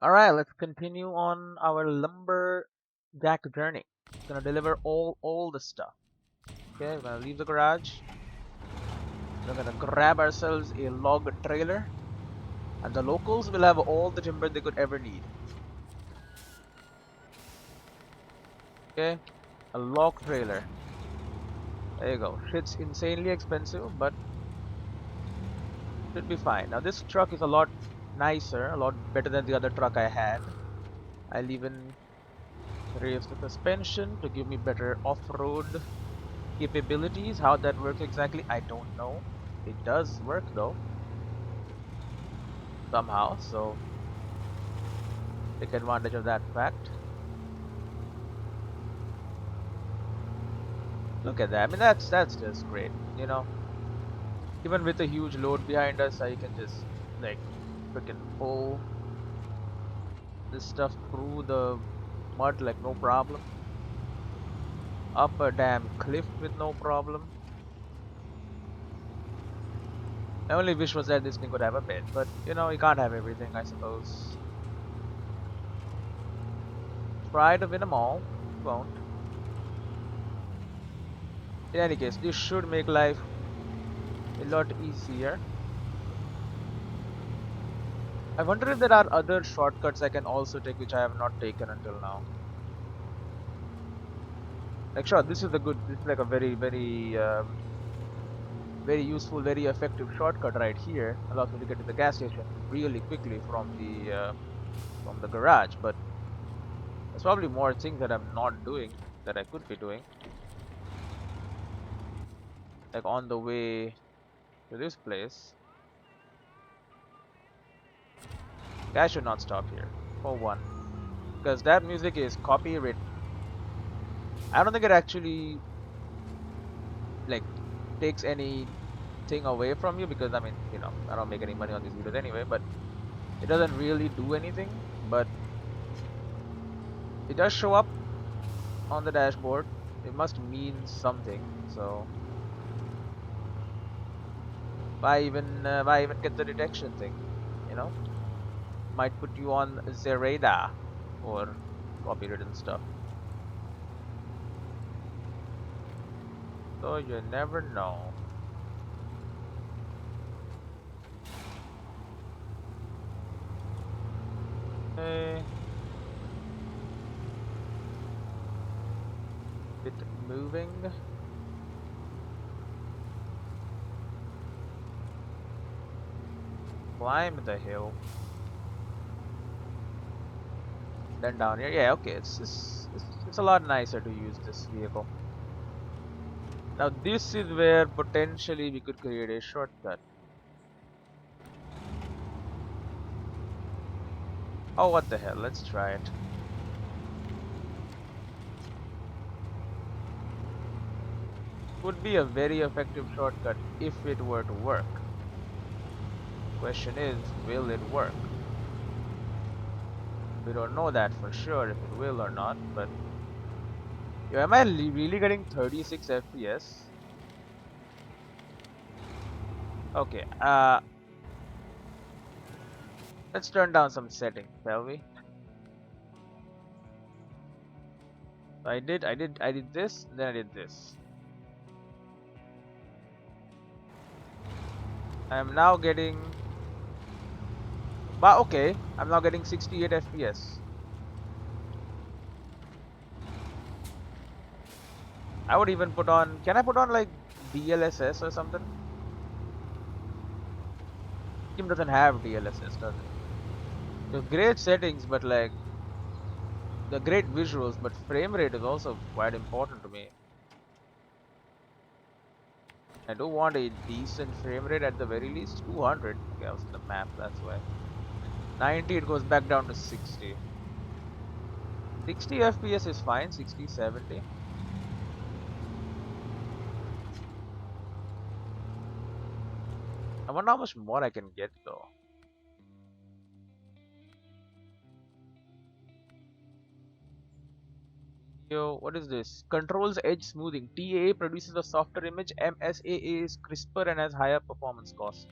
Alright, let's continue on our lumberjack journey. Gonna deliver all the stuff. Okay, we're gonna leave the garage. We're gonna grab ourselves a log trailer, and the locals will have all the timber they could ever need. Okay, a log trailer. There you go. Shit's insanely expensive, but should be fine. Now this truck is a lot nicer, a lot better than the other truck I had. I'll even raise the suspension to give me better off-road capabilities. How that works exactly, I don't know. It does work though, somehow, so take advantage of that fact. Look at that. I mean, that's just great. You know, even with a huge load behind us, I can just like freaking pull this stuff through the mud like no problem. Up a damn cliff with no problem. My only wish was that this thing could have a bed, but you know, you can't have everything, I suppose. Try to win them all, won't. In any case, this should make life a lot easier. I wonder if there are other shortcuts I can also take which I have not taken until now. Like sure, this is like a very useful, very effective shortcut right here. Allows me to get to the gas station really quickly from the garage. But there's probably more things that I'm not doing that I could be doing. Like on the way to this place. I should not stop here, for one. Because that music is copywritten. I don't think it actually like takes anything away from you because I mean, you know, I don't make any money on these videos anyway, but it doesn't really do anything, but it does show up on the dashboard. It must mean something. So why even get the detection thing? You know, might put you on the radar or copywritten stuff. So you never know. Okay. Bit moving. Climb the hill. Then down here. Yeah, okay. It's a lot nicer to use this vehicle. Now this is where potentially we could create a shortcut. Oh, what the hell? Let's try it. Would be a very effective shortcut if it were to work. Question is, will it work? We don't know that for sure if it will or not, but yo, am I really getting 36 FPS? Okay, let's turn down some settings, shall we? I did this, then I did this. I am now getting, but okay, I'm now getting 68 FPS. I would even put on, can I put on like DLSS or something? Game doesn't have DLSS, does it? So great settings, but like the great visuals, but frame rate is also quite important to me. I do want a decent frame rate at the very least. 200. Okay, I was in the map, that's why. 90, it goes back down to 60. 60 FPS is fine, 60, 70. I wonder how much more I can get though. Yo, what is this? Controls edge smoothing. TAA produces a softer image. MSAA is crisper and has higher performance cost.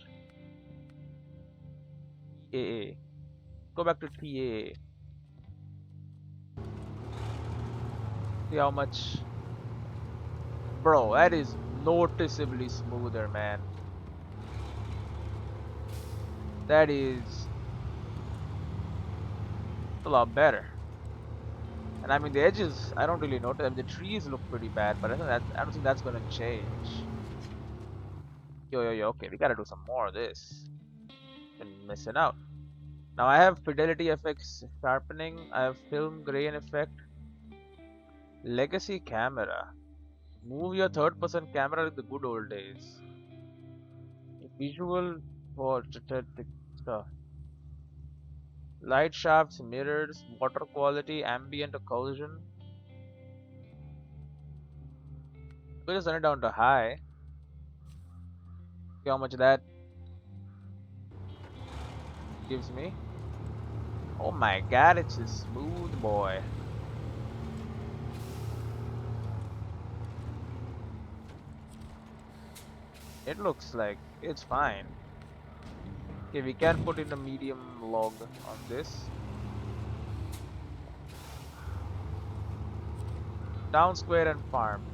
AA. Go back to TA. See how much. Bro, that is noticeably smoother, man. That is a lot better. And I mean the edges, I don't really notice. I mean, the trees look pretty bad, but I don't think that's gonna change. Yo. Okay, we gotta do some more of this. Been missing out. Now I have fidelity effects, sharpening. I have film grain effect, legacy camera. Move your third-person camera like the good old days. Visual for stuff. Light shafts, mirrors, water quality, ambient occlusion. We'll just turn it down to high. See how much that gives me. Oh my god, it's a smooth boy. It looks like it's fine. Okay, we can put in a medium log on this. Down square and farm.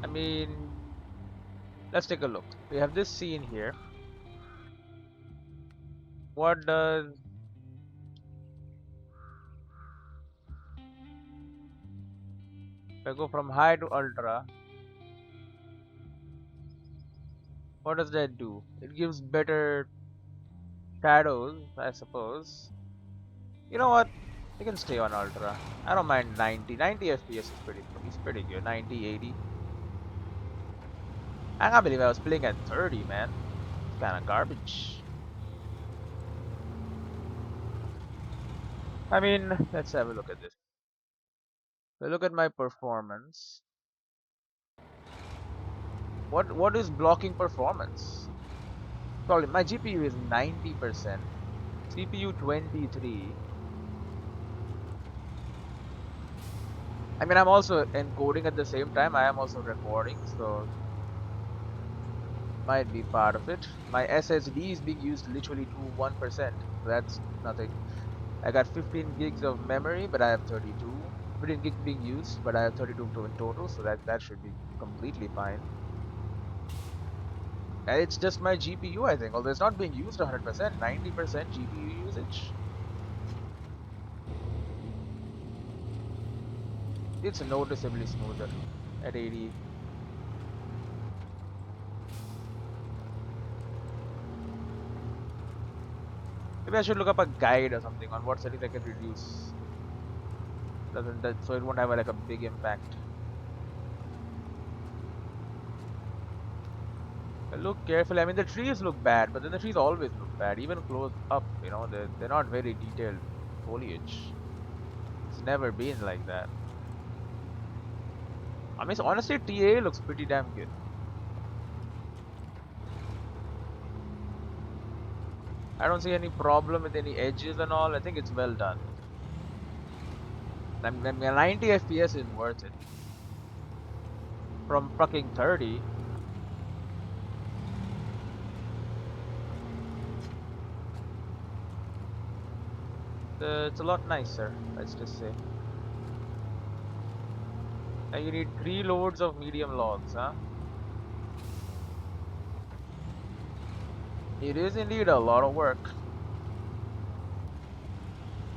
I mean, let's take a look. We have this scene here. What does if I go from high to ultra? What does that do? It gives better shadows, I suppose. You know what? We can stay on ultra. I don't mind 90. 90 FPS is pretty good. 90, 80. I can't believe I was playing at 30, man. It's kind of garbage. I mean, let's have a look at this. Look at my performance. What is blocking performance? Sorry, my GPU is 90%, CPU 23. I mean, I'm also encoding at the same time. I am also recording, so might be part of it. My SSD is being used literally to 1%. That's nothing. I got 15 gigs of memory, but I have 32. 15 gigs being used, but I have 32 in total, so that should be completely fine. And it's just my GPU, I think, although it's not being used 100%, 90% GPU usage. It's noticeably smoother at 80. Maybe I should look up a guide or something on what settings I can reduce. Doesn't that so it won't have like a big impact. Look carefully. I mean, the trees look bad, but then the trees always look bad, even close up. You know, they're not very detailed foliage. It's never been like that. I mean, so honestly, TA looks pretty damn good. I don't see any problem with any edges and all. I think it's well done. I mean, 90 FPS is worth it. From fucking 30. It's a lot nicer, let's just say. Now you need 3 loads of medium logs, huh? It is indeed a lot of work.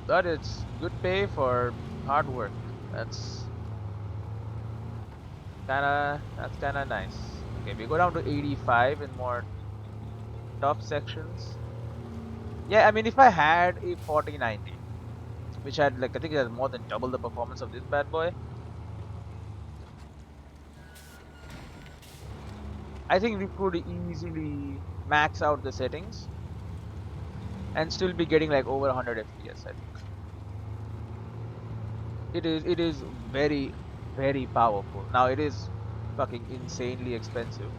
But it's good pay for hard work. That's kinda nice. Okay, we go down to 85 in more tough sections. Yeah, I mean if I had a 4090, which had like I think it has more than double the performance of this bad boy, I think we could easily max out the settings and still be getting like over 100 FPS. I think it is very powerful. Now it is fucking insanely expensive.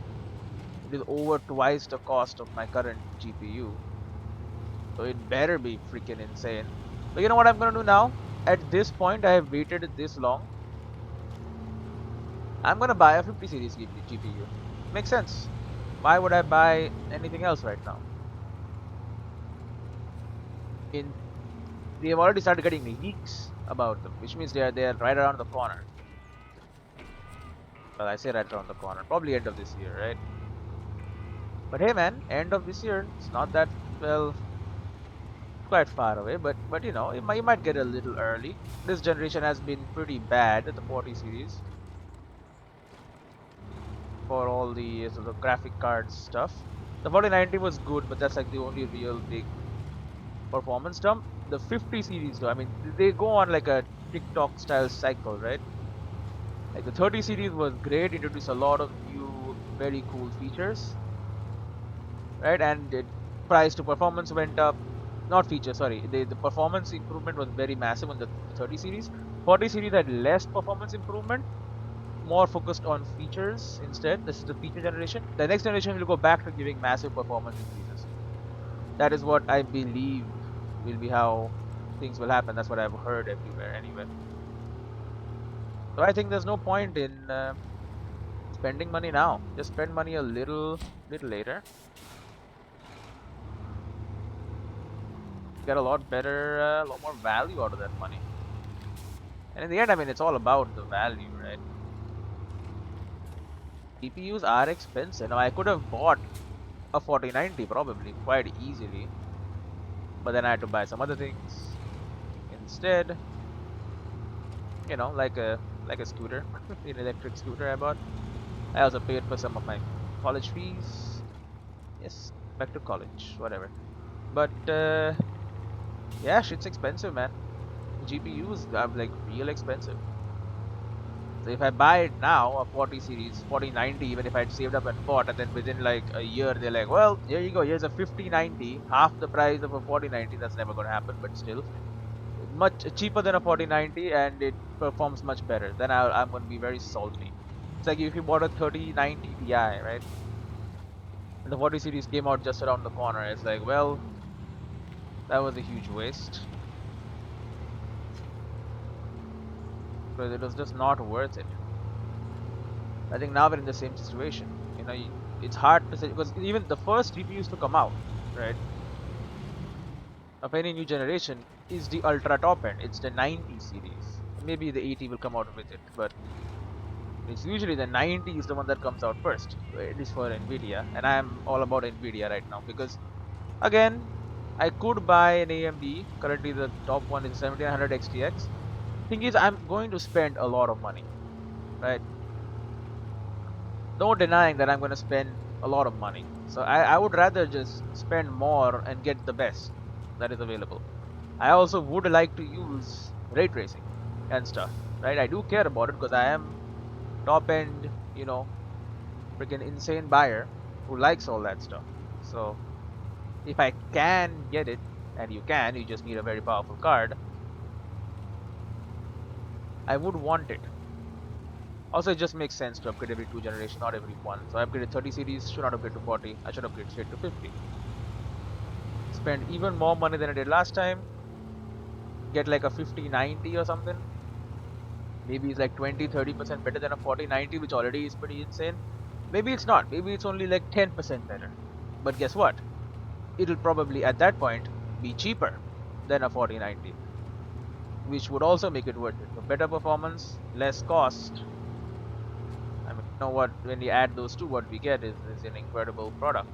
It is over twice the cost of my current GPU, so it better be freaking insane. But you know what I'm gonna do now? At this point, I have waited this long. I'm gonna buy a 50 series GPU. Makes sense. Why would I buy anything else right now? In They've already started getting leaks about them, which means they're right around the corner. Well, I say right around the corner, probably end of this year, right? But hey, man, end of this year, it's not that well, quite far away. But you know, you might get a little early. This generation has been pretty bad at the 40 series for all the sort of graphic cards stuff. The 4090 was good, but that's like the only real big performance dump. The 50 series, though, I mean, they go on like a TikTok style cycle, right? Like the 30 series was great, introduced a lot of new, very cool features, right? And it price to performance went up. Not feature, sorry. The performance improvement was very massive on the 30 series. 40 series had less performance improvement, more focused on features instead. This is the feature generation. The next generation will go back to giving massive performance increases. That is what I believe will be how things will happen. That's what I've heard everywhere anyway. So I think there's no point in spending money now. Just spend money a little later. Get a lot better, a lot more value out of that money. And in the end, I mean, it's all about the value, right? GPUs are expensive. Now, I could have bought a 4090 probably quite easily, but then I had to buy some other things instead. You know, like a scooter, an electric scooter I bought. I also paid for some of my college fees. Yes, back to college, whatever. But yeah, shit's expensive, man. GPUs are like real expensive. So if I buy it now, a 40 series, 4090, even if I'd saved up and bought, and then within like a year, they're like, well, here you go, here's a 5090, half the price of a 4090. That's never going to happen, but still, much cheaper than a 4090, and it performs much better. Then I'm going to be very salty. It's like if you bought a 3090 Ti, right? And the 40 series came out just around the corner. It's like, well, that was a huge waste. Because it was just not worth it. I think now we're in the same situation. You know, it's hard to say because even the first GPUs to come out, right, of any new generation is the ultra top end. It's the 90 series. Maybe the 80 will come out with it, but it's usually the 90 is the one that comes out first. At least for Nvidia, and I'm all about Nvidia right now because again, I could buy an AMD. Currently, the top one is 1700 XTX. Thing is, I'm going to spend a lot of money, right? No denying that I'm going to spend a lot of money. So I would rather just spend more and get the best that is available. I also would like to use ray tracing and stuff, right? I do care about it because I am top end, you know, freaking insane buyer who likes all that stuff. So if I can get it, and you can, you just need a very powerful card, I would want it. Also, it just makes sense to upgrade every 2 generations, not every one. So I upgraded 30 series, should not upgrade to 40. I should upgrade straight to 50. Spend even more money than I did last time. Get like a 5090 or something. Maybe it's like 20-30% better than a 4090, which already is pretty insane. Maybe it's not. Maybe it's only like 10% better. But guess what? It'll probably at that point be cheaper than a 4090, which would also make it worth it. So better performance, less cost. I mean, you know what? When we add those two, what we get is an incredible product.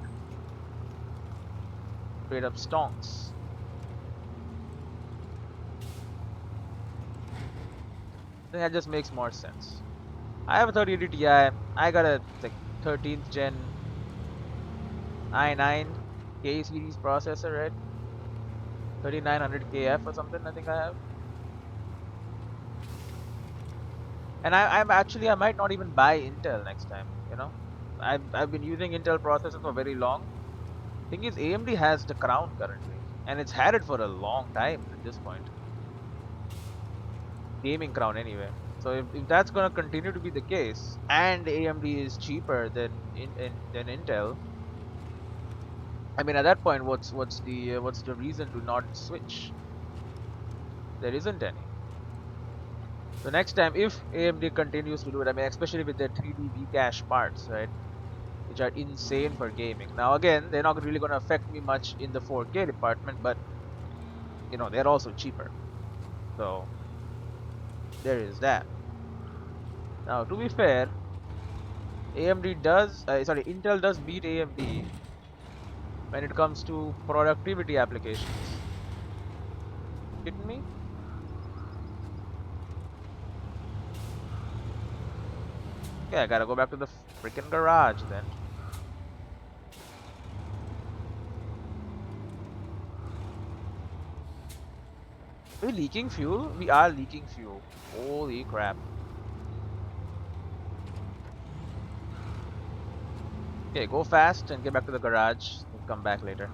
Straight up stonks. I think that just makes more sense. I have a 3080 Ti. I got a like 13th gen i9 K series processor, right? 3900 KF or something. I think I have. And I might not even buy Intel next time. You know, I've been using Intel processors for very long. Thing is, AMD has the crown currently, and it's had it for a long time at this point. Gaming crown anyway. So if that's gonna continue to be the case, and AMD is cheaper than Intel, I mean at that point, what's the reason to not switch? There isn't any. So next time, if AMD continues to do it, I mean especially with their 3D V cache parts, right? which are insane for gaming. Now again, they're not really going to affect me much in the 4K department, but you know, they're also cheaper. So there is that. Now to be fair, Intel does beat AMD when it comes to productivity applications. Kidding me? Okay, I gotta go back to the freaking garage then. Are we leaking fuel? We are leaking fuel. Holy crap. Okay, go fast and get back to the garage. We'll come back later.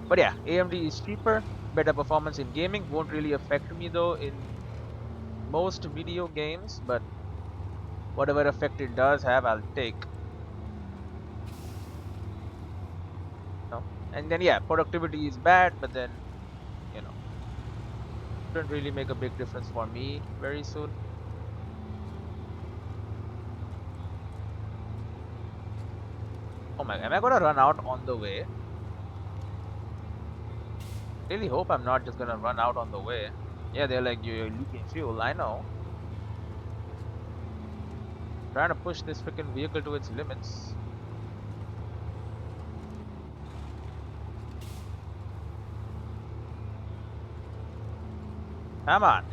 But yeah, AMD is cheaper, better performance in gaming. Won't really affect me though in most video games, but whatever effect it does have, I'll take. No? And then yeah, productivity is bad, but then, you know, shouldn't really make a big difference for me very soon. Oh my, am I gonna run out on the way? Really hope I'm not just gonna run out on the way. Yeah, they're like, you're leaking fuel, I know. Trying to push this freaking vehicle to its limits. Come on.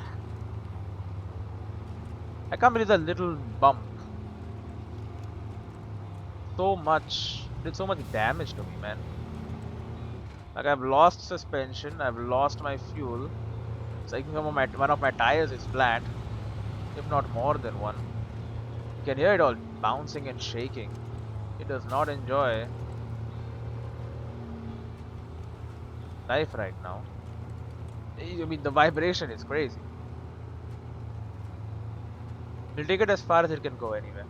I can't believe the little bump. Did so much damage to me, man. Like I've lost suspension, I've lost my fuel. It's like one of my tires is flat, if not more than one. You can hear it all bouncing and shaking. It does not enjoy life right now. I mean, the vibration is crazy. We'll take it as far as it can go anyway.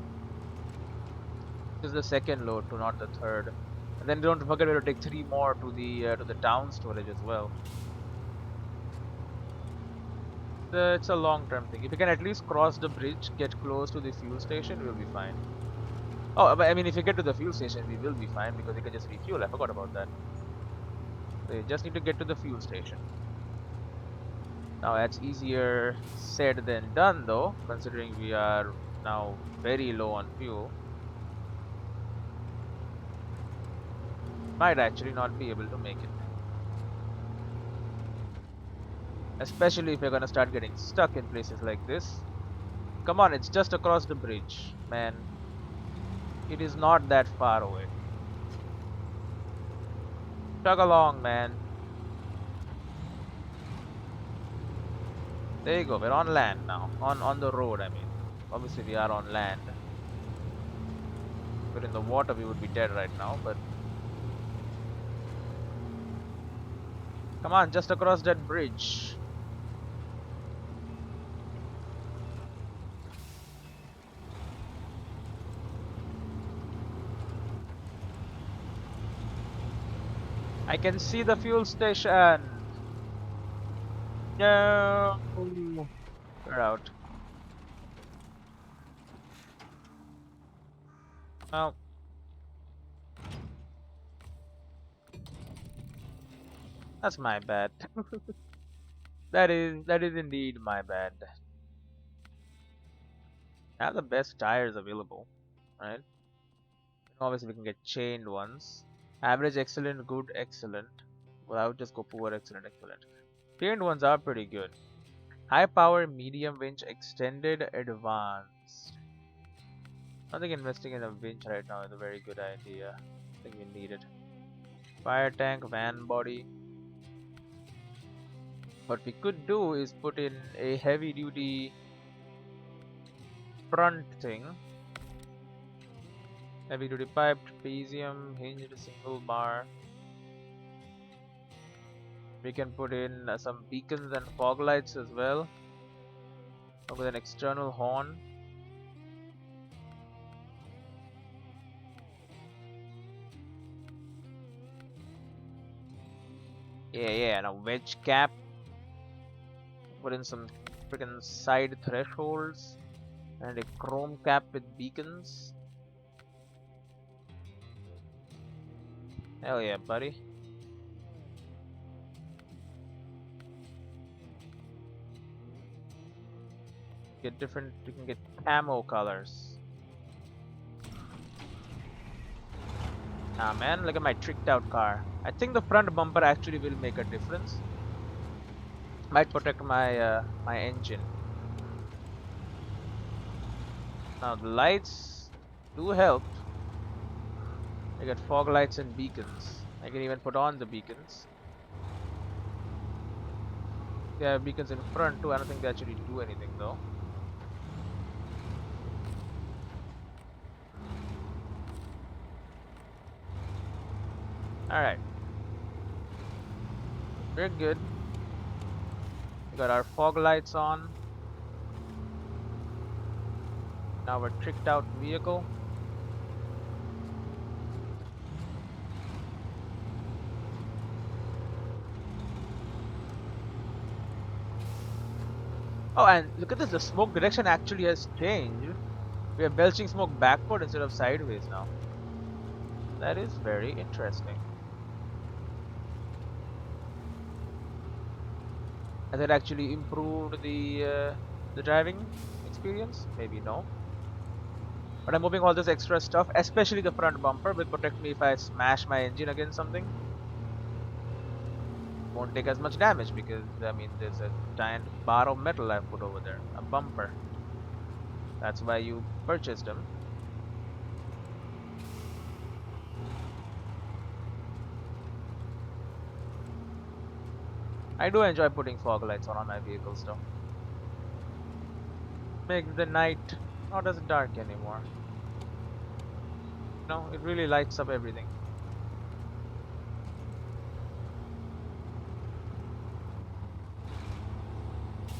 This is the second load to not the third. And then don't forget we have to take 3 more to the town storage as well. It's a long-term thing. If we can at least cross the bridge, get close to the fuel station, we'll be fine. Oh, but I mean, if you get to the fuel station, we will be fine because we can just refuel. I forgot about that. So you just need to get to the fuel station. Now that's easier said than done, though, considering we are now very low on fuel. Might actually not be able to make it. Especially if we're gonna start getting stuck in places like this. Come on, it's just across the bridge, man. It is not that far away. Chug along, man. There you go, we're on land now. On the road, I mean. Obviously we are on land. If we're in the water, we would be dead right now, but come on, just across that bridge. I can see the fuel station. No, we're out. Well, that's my bad. That is indeed my bad. I have the best tires available, right? Obviously, we can get chained ones. Average, excellent, good, excellent. Well, I would just go poor, excellent, excellent. Chained ones are pretty good. High power, medium winch, extended, advanced. I think investing in a winch right now is a very good idea. I think we need it. Fire tank, van body. What we could do is put in a heavy duty front thing. Heavy duty pipe, trapezium, hinged single bar. We can put in some beacons and fog lights as well. With an external horn. Yeah, and a wedge cap. Put in some freaking side thresholds. And a chrome cap with beacons. Hell yeah, buddy. Get different, you can get camo colors. Ah man, look at my tricked out car. I think the front bumper actually will make a difference. Might protect my engine. Now the lights do help. I get fog lights and beacons. I can even put on the beacons. There are beacons in front too. I don't think they actually do anything though. Alright. We're good. We got our fog lights on. Now we're tricked out vehicle. Oh, and look at this, the smoke direction actually has changed. We are belching smoke backward instead of sideways now. That is very interesting. Has it actually improved the driving experience? Maybe no. But I'm moving all this extra stuff, especially the front bumper, will protect me if I smash my engine against something. Won't take as much damage because, I mean, there's a giant bar of metal I've put over there. A bumper. That's why you purchased them. I do enjoy putting fog lights on my vehicles though. Makes the night not as dark anymore. No, it really lights up everything.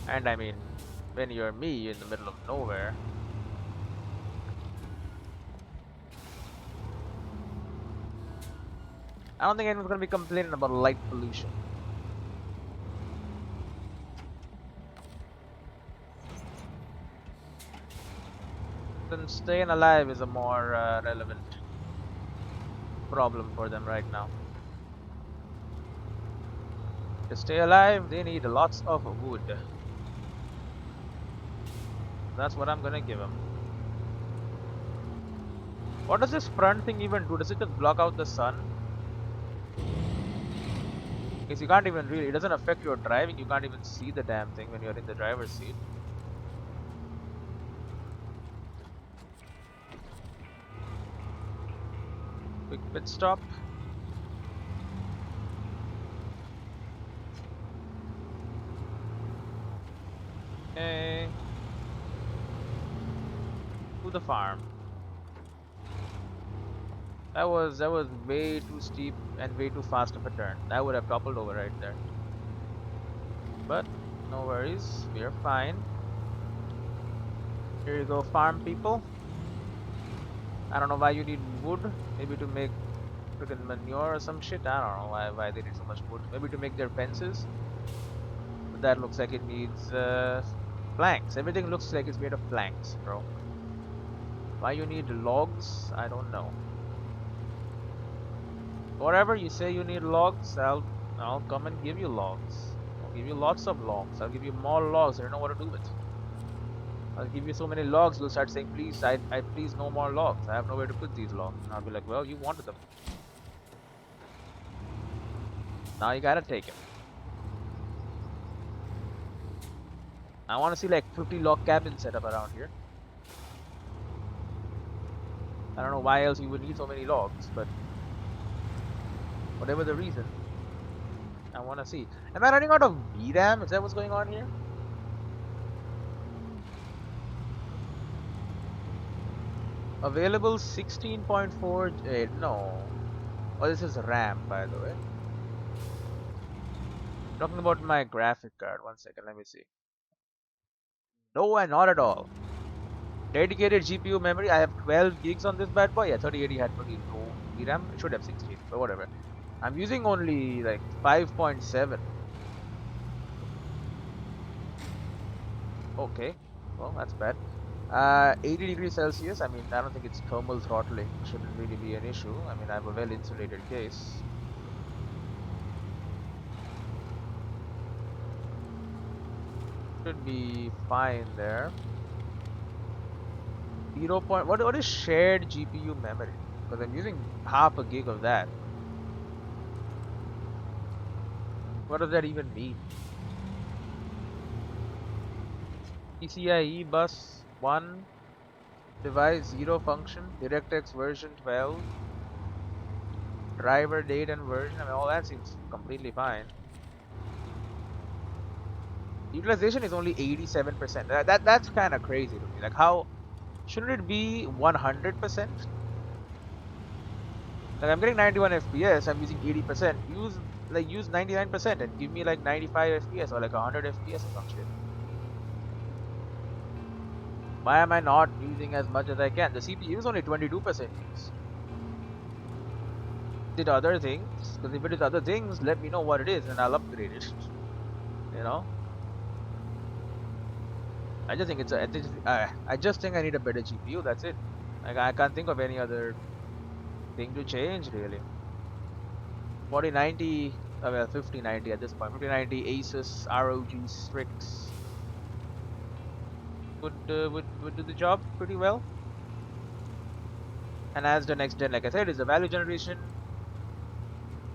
And I mean, when you're me in the middle of nowhere, I don't think anyone's gonna be complaining about light pollution. Then staying alive is a more relevant problem for them right now. To stay alive, they need lots of wood. That's what I'm gonna give them. What does this front thing even do? Does it just block out the sun? Because you can't even really, it doesn't affect your driving, you can't even see the damn thing when you're in the driver's seat. Quick pit stop. Okay. To the farm. That was way too steep and way too fast of a turn. That would have toppled over right there. But no worries, we are fine. Here you go, farm people. I don't know why you need wood. Maybe to make freaking manure or some shit. I don't know why they need so much wood. Maybe to make their fences. But that looks like it needs planks. Everything looks like it's made of planks, bro. Why you need logs? I don't know. Whatever you say you need logs, I'll come and give you logs. I'll give you lots of logs. I'll give you more logs. I don't know what to do with. I'll give you so many logs, you'll start saying, please, I please no more logs. I have nowhere to put these logs. And I'll be like, well, you wanted them. Now you gotta take it. I want to see like 50 log cabins set up around here. I don't know why else you would need so many logs, but whatever the reason, I want to see. Am I running out of VRAM? Is that what's going on here? Available 16.4. No. Oh, this is RAM, by the way. Talking about my graphic card. 1 second, let me see. No, not at all. Dedicated GPU memory. I have 12 gigs on this bad boy. Yeah, 3080 had pretty low VRAM. It should have 16, but whatever. I'm using only like 5.7. Okay, well that's bad. 80 degrees Celsius. I mean, I don't think it's thermal throttling. Shouldn't really be an issue. I mean, I have a well insulated case. Should be fine there. 0. What is shared GPU memory? Because I'm using half a gig of that. What does that even mean? PCIe bus 1, device 0 function, DirectX version 12, driver date and version. I mean, all that seems completely fine. Utilization is only 87%. That's kind of crazy to me. Like, how shouldn't it be 100%? Like, I'm getting 91 FPS. I'm using 80%. Use 99% and give me like 95 FPS or like 100 FPS or some shit. Why am I not using as much as I can? The CPU is only 22% used. Did other things? Because if it is other things, let me know what it is and I'll upgrade it. You know? I just think it's I just think I need a better GPU. That's it. Like, I can't think of any other thing to change really. 4090, well 5090 at this point. 5090 Asus ROG Strix would do the job pretty well. And as the next gen, like I said, is a value generation.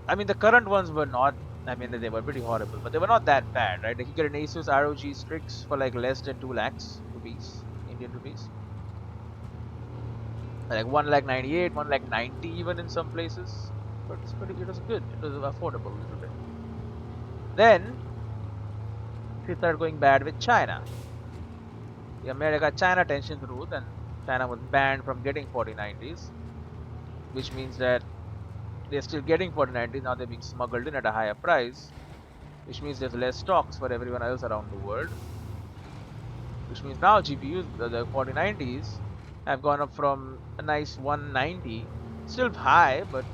I mean, the current ones were not. I mean, they were pretty horrible, but they were not that bad, right? Like, you get an Asus ROG Strix for like less than 2 lakhs rupees, Indian rupees. Like 1 lakh 98, 1 lakh 90 even in some places. But it's pretty. It was good. It was affordable a little bit. Then she started going bad with China. The America-China tensions ruled, and China was banned from getting 4090s, which means that they're still getting 4090s. Now they're being smuggled in at a higher price, which means there's less stocks for everyone else around the world. Which means now GPUs, the 4090s, have gone up from a nice 190, still high, but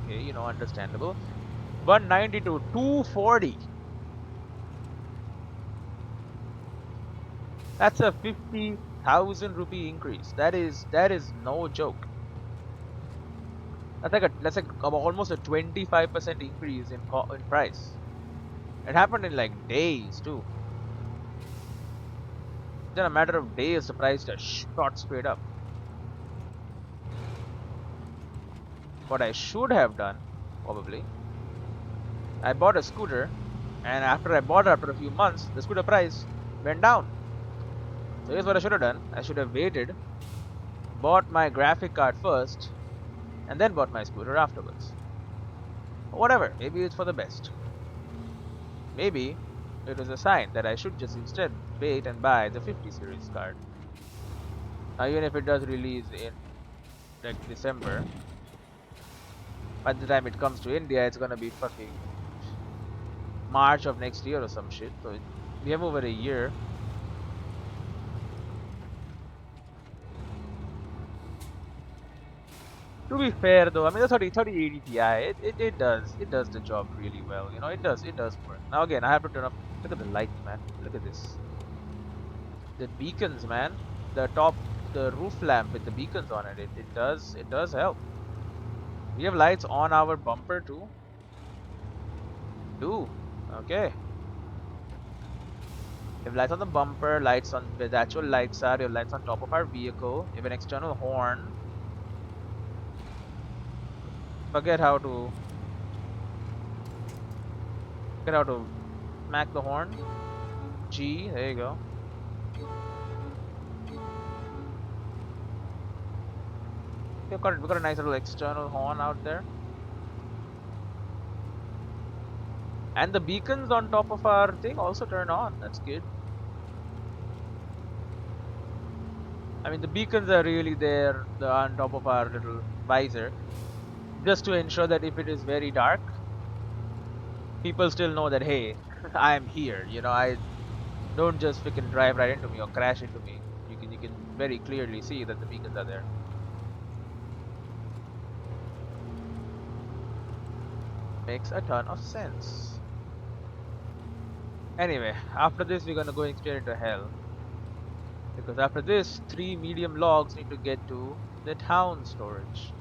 okay, you know, understandable. 190 to 240. That's a 50,000 rupee increase. That is no joke. That's like almost a 25% increase in price. It happened in like days too. In a matter of days, the price just shot straight up. What I should have done, probably, I bought a scooter, and after I bought it after a few months, the scooter price went down. So here's what I should have done. I should have waited, bought my graphic card first, and then bought my scooter afterwards. But whatever, maybe it's for the best. Maybe it was a sign that I should just instead wait and buy the 50 series card. Now, even if it does release in like December, by the time it comes to India, it's gonna be fucking March of next year or some shit. So we have over a year. To be fair though, I mean the 3080 Ti, it does the job really well. You know, it does work. Now again, I have to turn off. Look at the lights, man. Look at this. The beacons, man. The roof lamp with the beacons on it. It does help. We have lights on our bumper too. Okay. We have lights on the bumper, lights on where the actual lights are. We have lights on top of our vehicle. We have an external horn. Forget how to smack the horn. G, there you go. We've got a nice little external horn out there. And the beacons on top of our thing also turn on. That's good. I mean, the beacons are really there on top of our little visor, just to ensure that if it is very dark, people still know that, hey, I am here. You know, I don't just freaking drive right into me or crash into me. You can very clearly see that the beacons are there. Makes a ton of sense. Anyway, after this we're gonna go straight into hell. Because after this, 3 medium logs need to get to the town storage.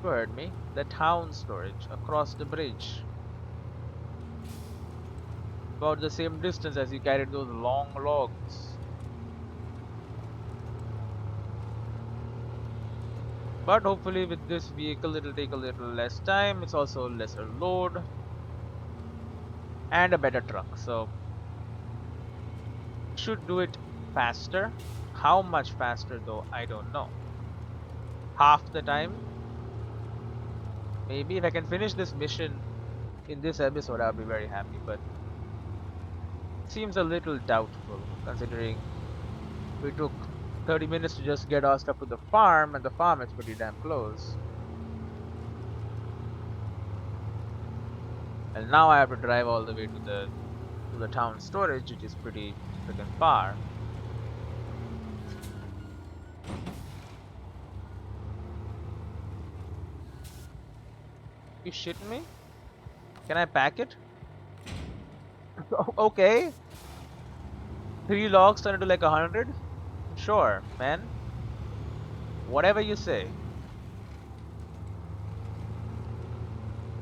You heard me. The town storage across the bridge. About the same distance as you carried those long logs. But hopefully with this vehicle it'll take a little less time. It's also lesser load. And a better truck. So should do it faster. How much faster though, I don't know. Half the time? Maybe if I can finish this mission in this episode, I'll be very happy. But it seems a little doubtful considering we took 30 minutes to just get our stuff to the farm, and the farm is pretty damn close. And now I have to drive all the way to the town storage, which is pretty freaking far. You shitting me? Can I pack it? Okay. 3 logs turn into like 100? Sure, man. Whatever you say.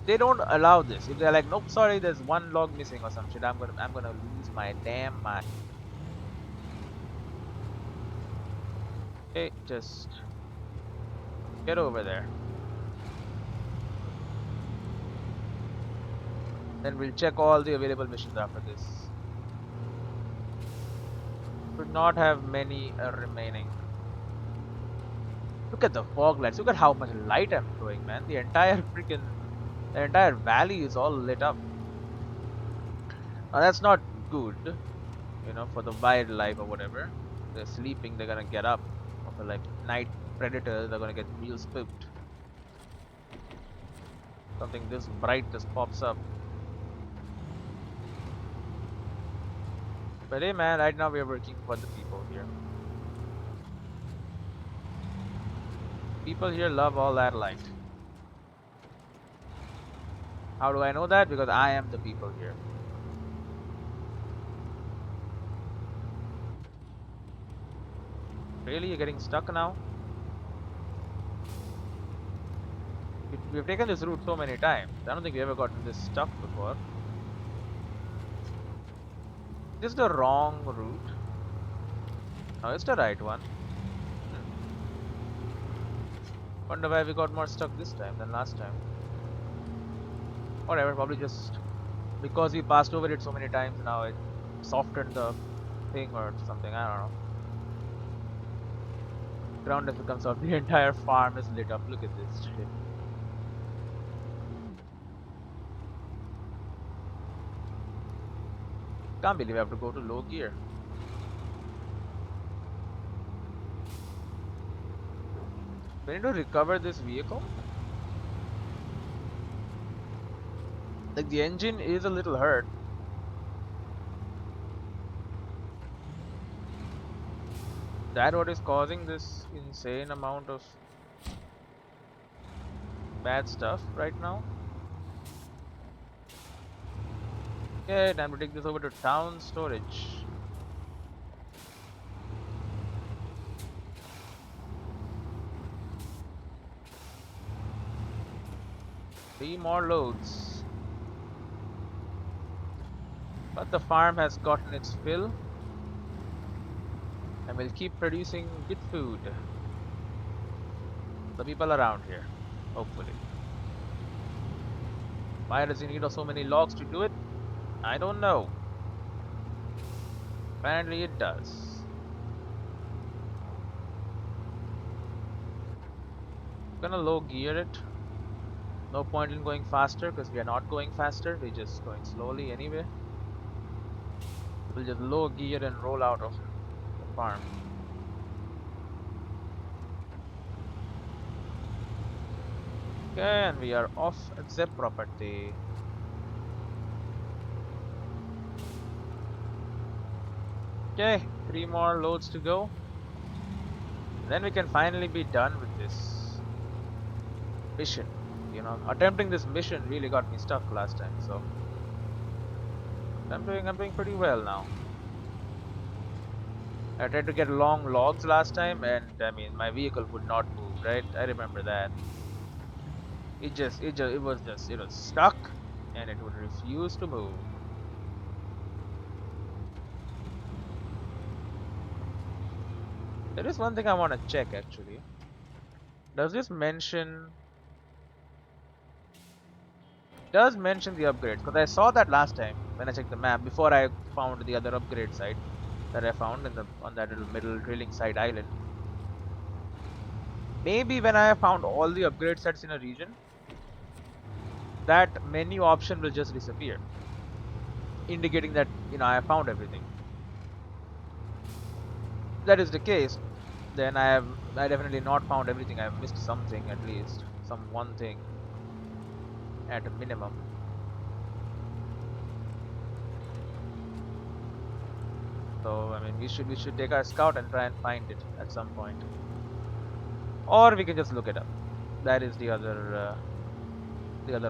They don't allow this. If they're like, nope, sorry, there's 1 log missing or some shit, I'm gonna lose my damn mind. Okay, just get over there. Then we'll check all the available missions after this. Should not have many remaining. Look at the fog lights. Look at how much light I'm throwing, man. The entire valley is all lit up. Now that's not good, you know, for the wildlife or whatever. They're sleeping, they're gonna get up. Or for like night predators, they're gonna get real spooked. Something this bright just pops up. But hey man, right now we're working for the people here. People here love all that light. How do I know that? Because I am the people here. Really? You're getting stuck now? We've taken this route so many times. I don't think we've ever gotten this stuck before. This is the wrong route. No, it's the right one. Wonder why we got more stuck this time than last time. Whatever, probably just because we passed over it so many times now it softened the thing or something, I don't know. Ground has become soft. The entire farm is lit up. Look at this shit. Can't believe I have to go to low gear. We need to recover this vehicle. Like the engine is a little hurt. That what is causing this insane amount of bad stuff right now? Okay, time to take this over to town storage. Three more loads. But the farm has gotten its fill and will keep producing good food. The people around here, hopefully. Why does he need so many logs to do it? I don't know. Apparently it does. Gonna low gear it. No point in going faster because we are not going faster, we're just going slowly anyway. We'll just low gear and roll out of the farm. Okay, and we are off at the property. Okay, 3 more loads to go. Then we can finally be done with this mission. You know, attempting this mission really got me stuck last time, so I'm doing pretty well now. I tried to get long logs last time, and I mean, my vehicle would not move, right? I remember that. It was just, stuck, and it would refuse to move. There is one thing I want to check actually. Does this mention? Does mention the upgrades? Because I saw that last time when I checked the map before I found the other upgrade site that I found in the on that little middle drilling site island. Maybe when I have found all the upgrade sets in a region, that menu option will just disappear, indicating that I have found everything. If that is the case, then I definitely not found everything. I have missed something, at least some one thing at a minimum. So I mean, we should take our scout and try and find it at some point, or we can just look it up. That is the other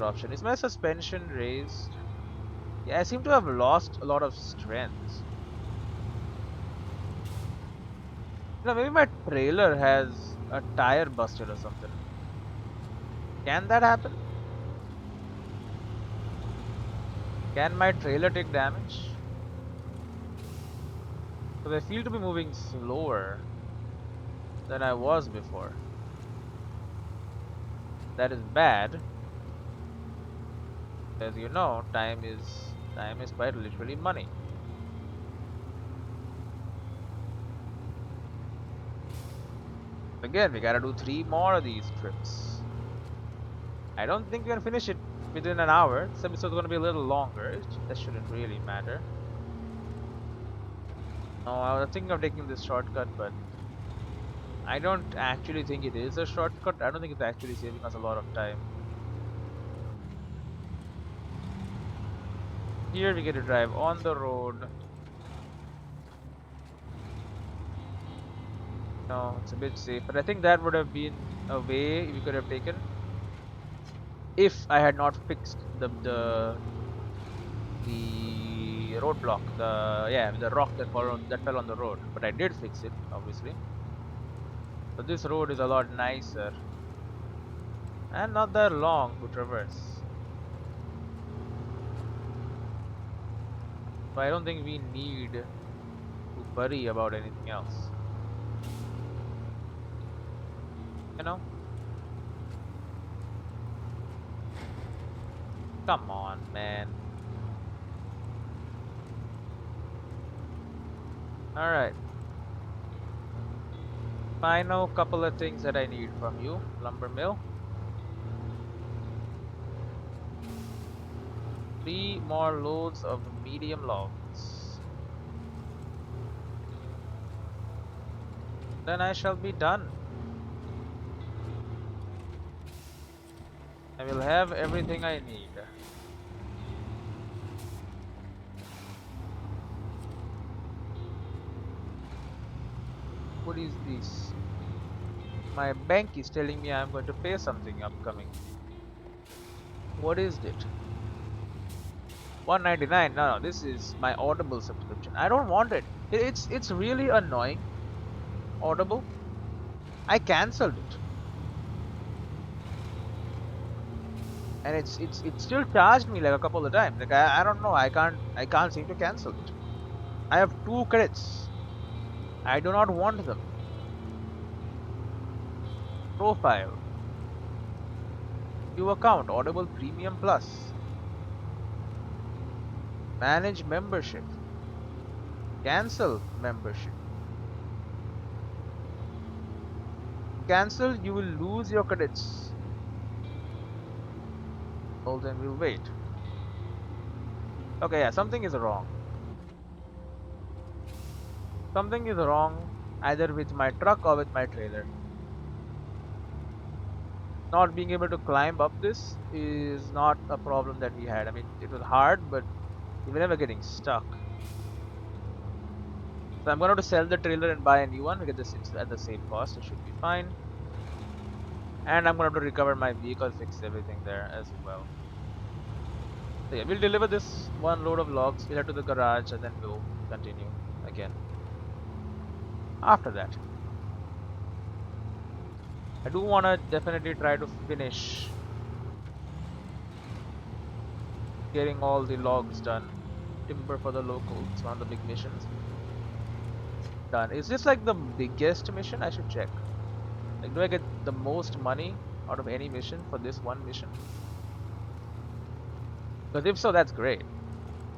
option. Is my suspension raised? Yeah, I seem to have lost a lot of strength. Maybe my trailer has a tire busted or something. Can that happen? Can my trailer take damage? Because I feel to be moving slower than I was before. That is bad. As you know, time is quite literally money. Again, we gotta do 3 more of these trips. I don't think we can finish it within an hour. This episode's gonna be a little longer. That shouldn't really matter. No, I was thinking of taking this shortcut, but I don't actually think it is a shortcut. I don't think it's actually saving us a lot of time. Here we get to drive on the road. No, it's a bit safe, but I think that would have been a way we could have taken if I had not fixed the roadblock, the rock that fell on the road. But I did fix it, obviously. So this road is a lot nicer and not that long to traverse. So I don't think we need to worry about anything else. You know? Come on, man. Alright. Final couple of things that I need from you, lumber mill. 3 more loads of medium logs. Then I shall be done. I will have everything I need. What is this? My bank is telling me I'm going to pay something upcoming. What is it? 199. No, this is my Audible subscription. I don't want it. It's really annoying. Audible. I cancelled it. And it still charged me like a couple of times. Like I don't know. I can't seem to cancel it. I have 2 credits. I do not want them. Profile. New account. Audible Premium Plus. Manage membership. Cancel membership. Cancel, you will lose your credits. Well, then we'll wait. Okay, yeah, something is wrong. Something is wrong either with my truck or with my trailer. Not being able to climb up this is not a problem that we had. I mean, it was hard, but we were never getting stuck. So I'm going to sell the trailer and buy a new one. We get this at the same cost. It should be fine. And I'm going to recover my vehicle, fix everything there as well. So yeah, we'll deliver this 1 load of logs. We'll head to the garage and then we'll continue again. after that. I do want to definitely try to finish getting all the logs done. Timber for the locals, it's one of the big missions. Done. Is this like the biggest mission? I should check. Like, do I get the most money out of any mission for this one mission? Because if so, that's great.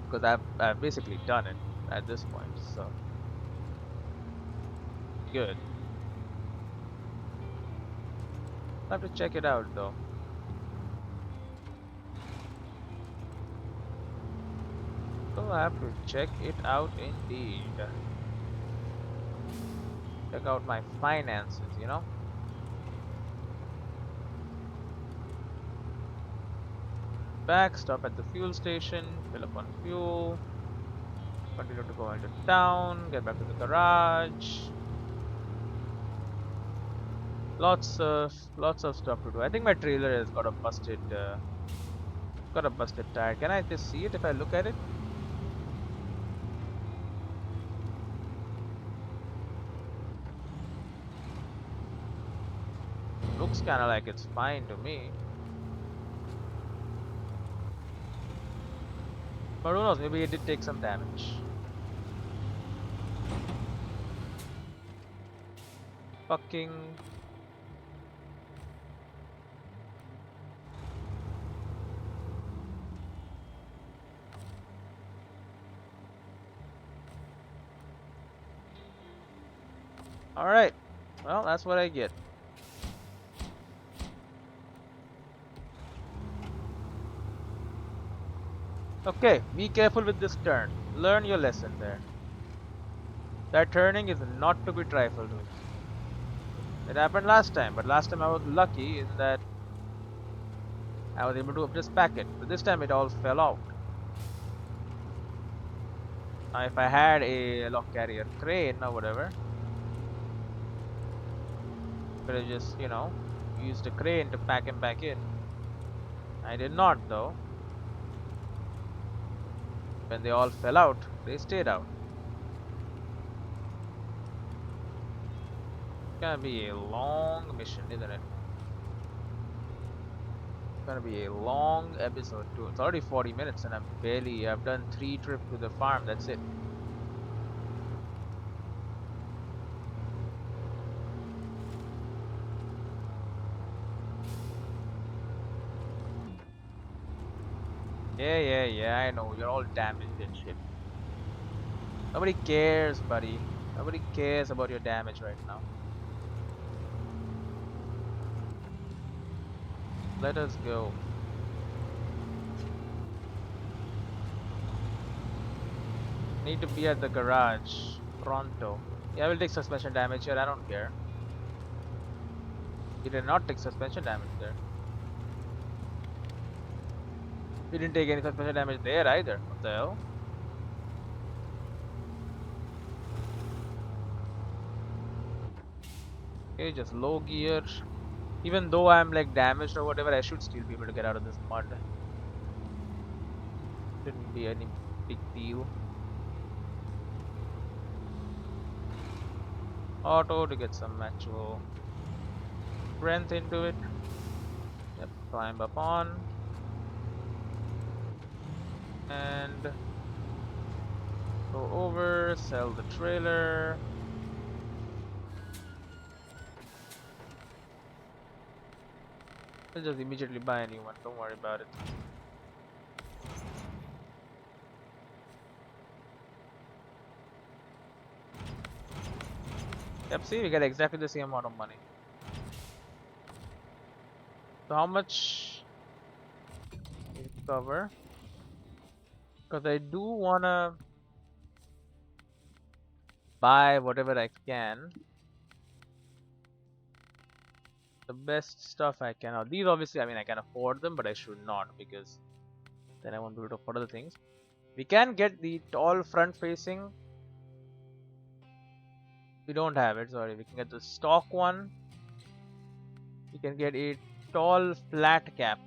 Because I've basically done it at this point, so good. I have to check it out though. So I have to check it out indeed. Check out my finances, you know? Back, stop at the fuel station, fill up on fuel, continue to go into town, get back to the garage. Lots of stuff to do. I think my trailer has got a busted tire. Can I just see it if I look at it? Looks kind of like it's fine to me. But who knows, maybe it did take some damage. Fucking... Alright, well, that's what I get. Okay, be careful with this turn. Learn your lesson there. That turning is not to be trifled with. It happened last time, but last time I was lucky in that I was able to just pack it. But this time it all fell out. Now if I had a lock carrier crane or whatever, could have just, you know, used a crane to pack him back in. I did not though. When they all fell out, they stayed out. It's gonna be a long mission, isn't it? It's gonna be a long episode too. It's already 40 minutes and I've done 3 trips to the farm, that's it. Yeah, I know, you're all damaged and shit. Nobody cares, buddy. Nobody cares about your damage right now. Let us go. Need to be at the garage. Pronto. Yeah, I will take suspension damage here, I don't care. You did not take suspension damage there. You didn't take any suspension damage there either. What the hell? Okay, just low gear. Even though I'm like damaged or whatever, I should still be able to get out of this mud. Shouldn't be any big deal. Auto to get some actual strength into it. Yep, climb up on. And go over, sell the trailer. I'll just immediately buy a new one, don't worry about it. Yep, see, we get exactly the same amount of money. So how much is cover? Because I do wanna buy whatever I can. The best stuff I can. Now, these obviously, I mean, I can afford them, but I should not because then I won't be able to afford other things. We can get the tall front facing. We don't have it, sorry. We can get the stock one. We can get a tall flat cap.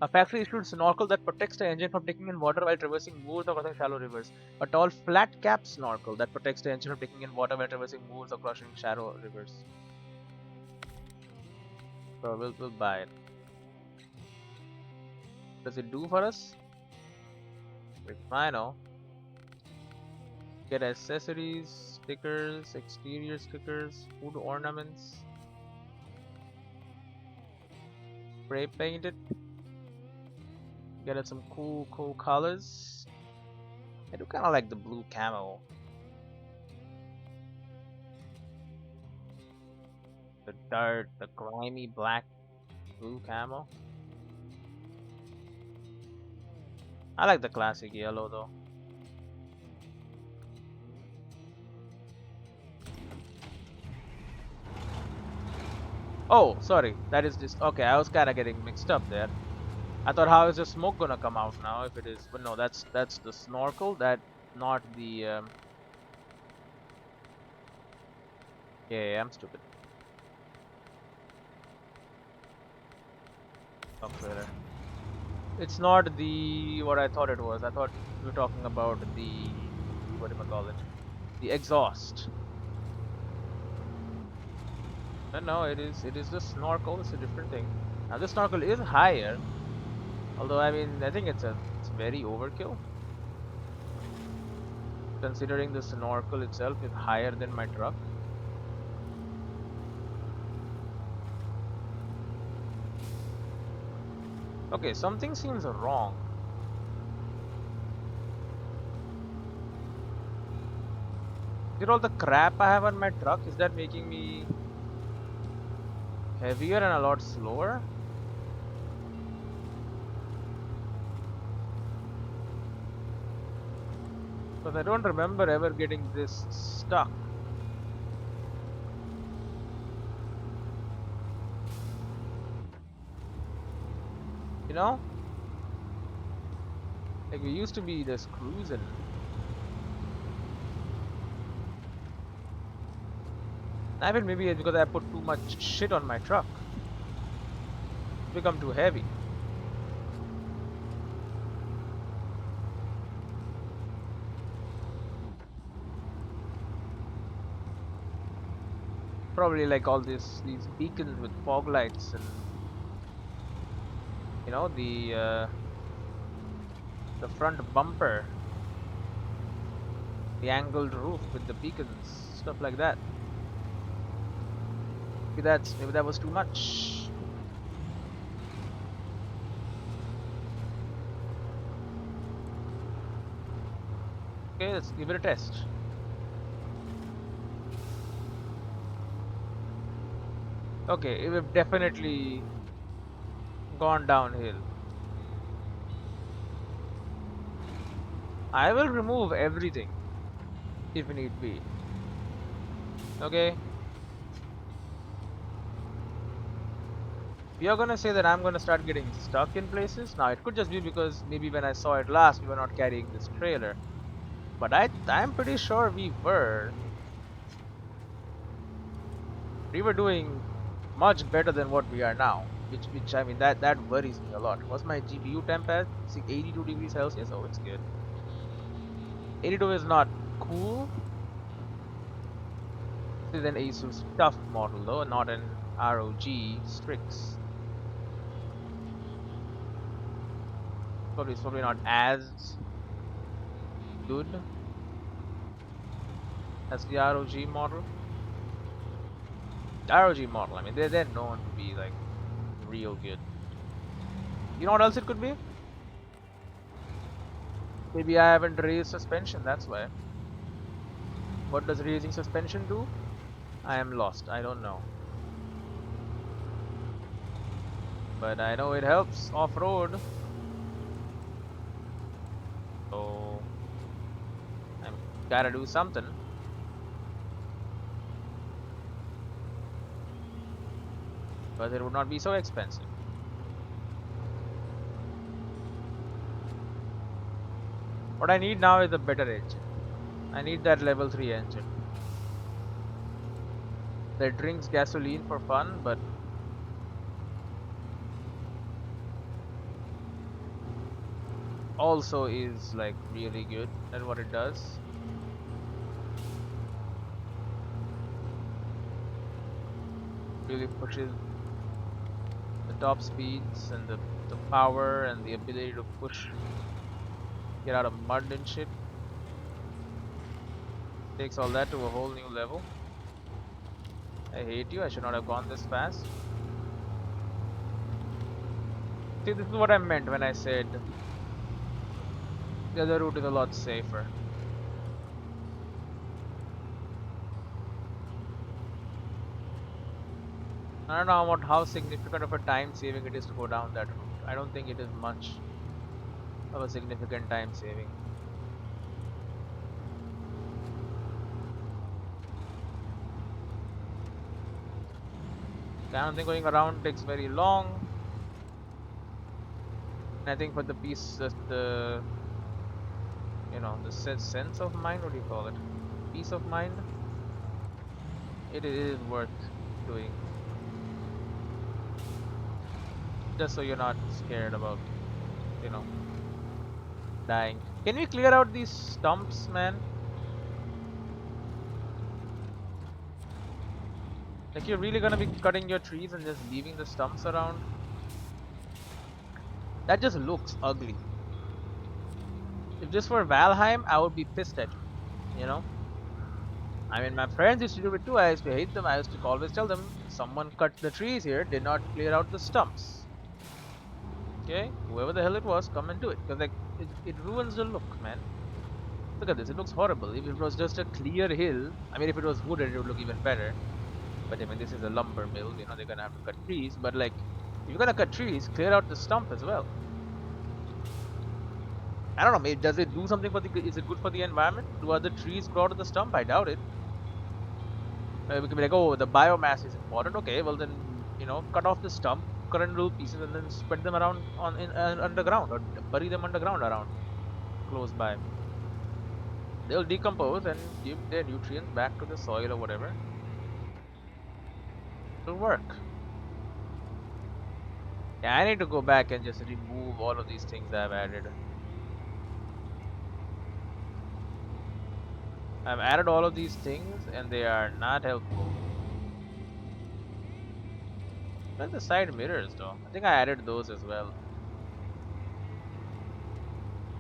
A factory issued snorkel that protects the engine from taking in water while traversing moors or crossing shallow rivers. A tall flat cap snorkel that protects the engine from taking in water while traversing moors or crossing shallow rivers. So we'll buy it. Does it do for us? I know. Get accessories, stickers, exterior stickers, food ornaments. Spray paint it. Get it some cool colors. I do kind of like the blue camo. The dark, the grimy black blue camo. I like the classic yellow though. Oh, sorry. That is just okay. I was kind of getting mixed up there. I thought, how is the smoke gonna come out now if it is? But no, that's the snorkel. That not the. Yeah, I'm stupid. Software. It's not the what I thought it was. I thought we were talking about the what do I call it? The exhaust. No, it is the snorkel. It's a different thing. Now this snorkel is higher, although I mean I think it's very overkill. Considering the snorkel itself is higher than my truck. Okay, something seems wrong. Is it all the crap I have on my truck? Is that making me heavier and a lot slower? Because I don't remember ever getting this stuck. You know? Like we used to be just cruising. I mean maybe it's because I put too much shit on my truck. It's become too heavy. Probably like all these beacons with fog lights and you know the front bumper, the angled roof with the beacons, stuff like that. Maybe that was too much. Okay, let's give it a test. Okay, we've definitely gone downhill. I will remove everything if need be. Okay. We are gonna say that I'm gonna start getting stuck in places. Now it could just be because maybe when I saw it last we were not carrying this trailer. But I'm pretty sure we were. We were doing much better than what we are now. Which I mean that worries me a lot. What's my GPU temp at? 82 degrees Celsius? Oh, it's good. 82 is not cool. This is an Asus TUF model though, not an ROG Strix. It's probably not as good as the ROG model. ROG model, I mean they're known to be like real good. You know what else it could be? Maybe I haven't raised suspension, that's why. What does raising suspension do? I am lost, I don't know. But I know it helps off-road. So I'm gotta do something. But it would not be so expensive. What I need now is a better engine. I need that level 3 engine that drinks gasoline for fun, but also is like really good at what it does. Really pushes the top speeds and the power and the ability to push, get out of mud and shit. Takes all that to a whole new level. I hate you, I should not have gone this fast. See, this is what I meant when I said the other route is a lot safer. I don't know how significant of a time saving it is to go down that route. I don't think it is much of a significant time saving. I don't think going around takes very long. And I think for the piece, the the sense of mind, what do you call it? Peace of mind. It is worth doing, just so you're not scared about, you know, dying. Can we clear out these stumps, man? Like, you're really gonna be cutting your trees and just leaving the stumps around? That just looks ugly. If this were Valheim, I would be pissed at you, you know? I mean, my friends used to do it too. I used to hate them. I used to always tell them, someone cut the trees here, did not clear out the stumps. Okay? Whoever the hell it was, come and do it. Because, like, it ruins the look, man. Look at this. It looks horrible. If it was just a clear hill, I mean, if it was wooded, it would look even better. But, I mean, this is a lumber mill. You know, they're going to have to cut trees. But, like, if you're going to cut trees, clear out the stump as well. I don't know. Maybe, does it do something for the... Is it good for the environment? Do other trees grow out of the stump? I doubt it. We could be like, oh, the biomass is important. Okay, well then, cut off the stump, cut in little pieces, and then spread them around underground, or bury them underground around, close by. They'll decompose and give their nutrients back to the soil or whatever. It'll work. Yeah, I need to go back and just remove all of these things I've added. I've added all of these things and they are not helpful. Well, the side mirrors though. I think I added those as well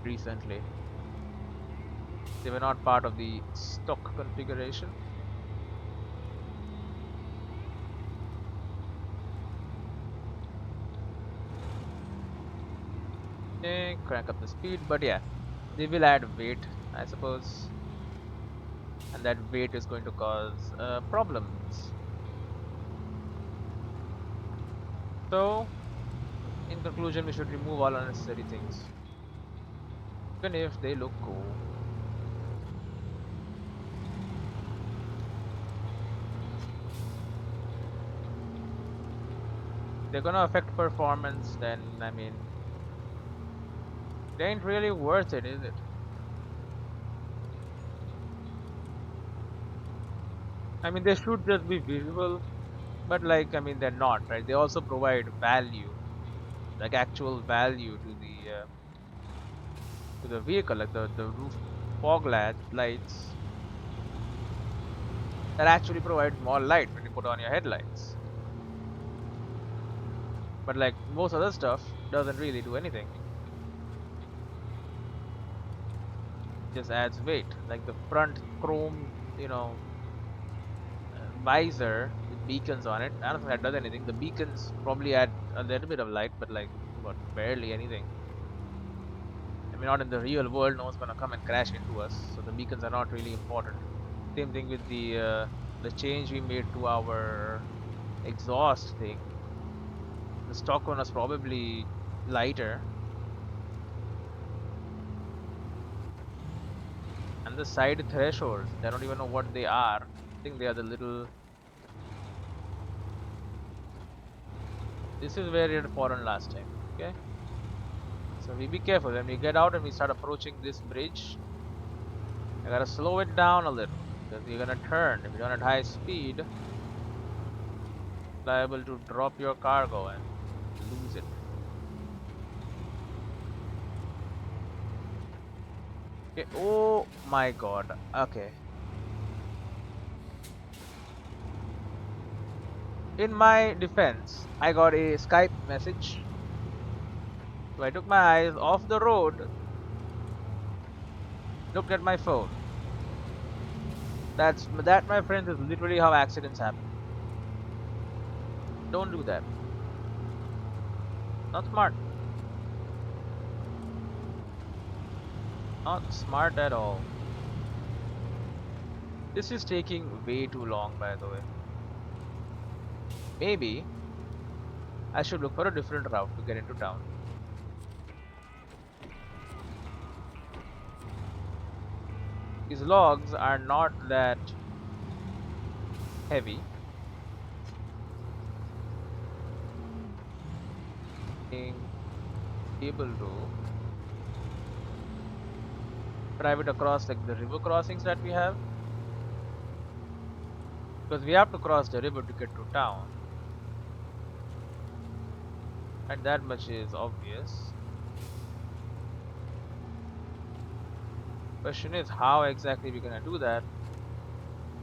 recently. They were not part of the stock configuration. Okay, crank up the speed, but yeah, they will add weight, I suppose, and that weight is going to cause problems. So, in conclusion, we should remove all unnecessary things, even if they look cool. They're gonna affect performance, then I mean, they ain't really worth it, is it? I mean, they should just be visual, but like, I mean, they're not, right? They also provide value, like actual value to the vehicle, like the roof fog lights that actually provide more light when you put on your headlights. But like most other stuff doesn't really do anything. Just adds weight. Like the front chrome, visor with beacons on it. I don't think that does anything. The beacons probably add a little bit of light, but like what, barely anything. I mean, not in the real world. No one's gonna come and crash into us, so the beacons are not really important. Same thing with the change we made to our exhaust thing. The stock one was probably lighter, and the side thresholds, I don't even know what they are. I think they are the little... This is where it had fallen last time, okay? So we be careful when we get out and we start approaching this bridge. I gotta slow it down a little, because you're gonna turn. If you're at high speed, liable to drop your cargo and lose it. Okay. Oh my god. Okay. In my defense, I got a Skype message. So I took my eyes off the road, looked at my phone. That, my friends, is literally how accidents happen. Don't do that. Not smart. Not smart at all. This is taking way too long, by the way. Maybe I should look for a different route to get into town. These logs are not that heavy. Being able to drive it across like the river crossings that we have. Because we have to cross the river to get to town. And that much is obvious. Question is how exactly we're gonna do that?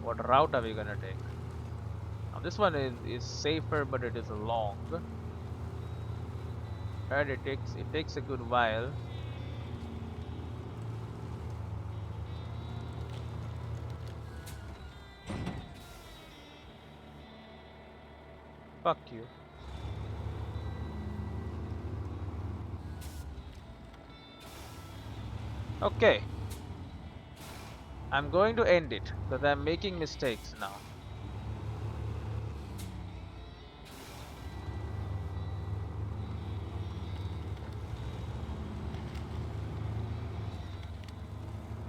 What route are we gonna take? Now this one is safer, but it is long. Right, it takes a good while. Fuck you. Okay, I'm going to end it because I'm making mistakes now.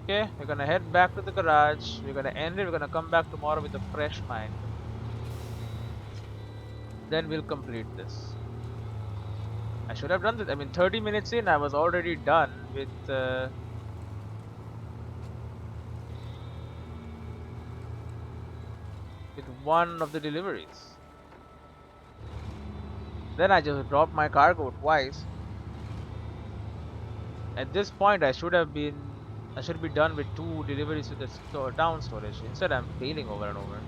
Okay, we're gonna head back to the garage. We're gonna end it. We're gonna come back tomorrow with a fresh mind. Then we'll complete this. I should have done this. I mean, 30 minutes in, I was already done with one of the deliveries. Then I just dropped my cargo twice. At this point, I should be done with 2 deliveries to the down storage. Instead, I'm failing over and over.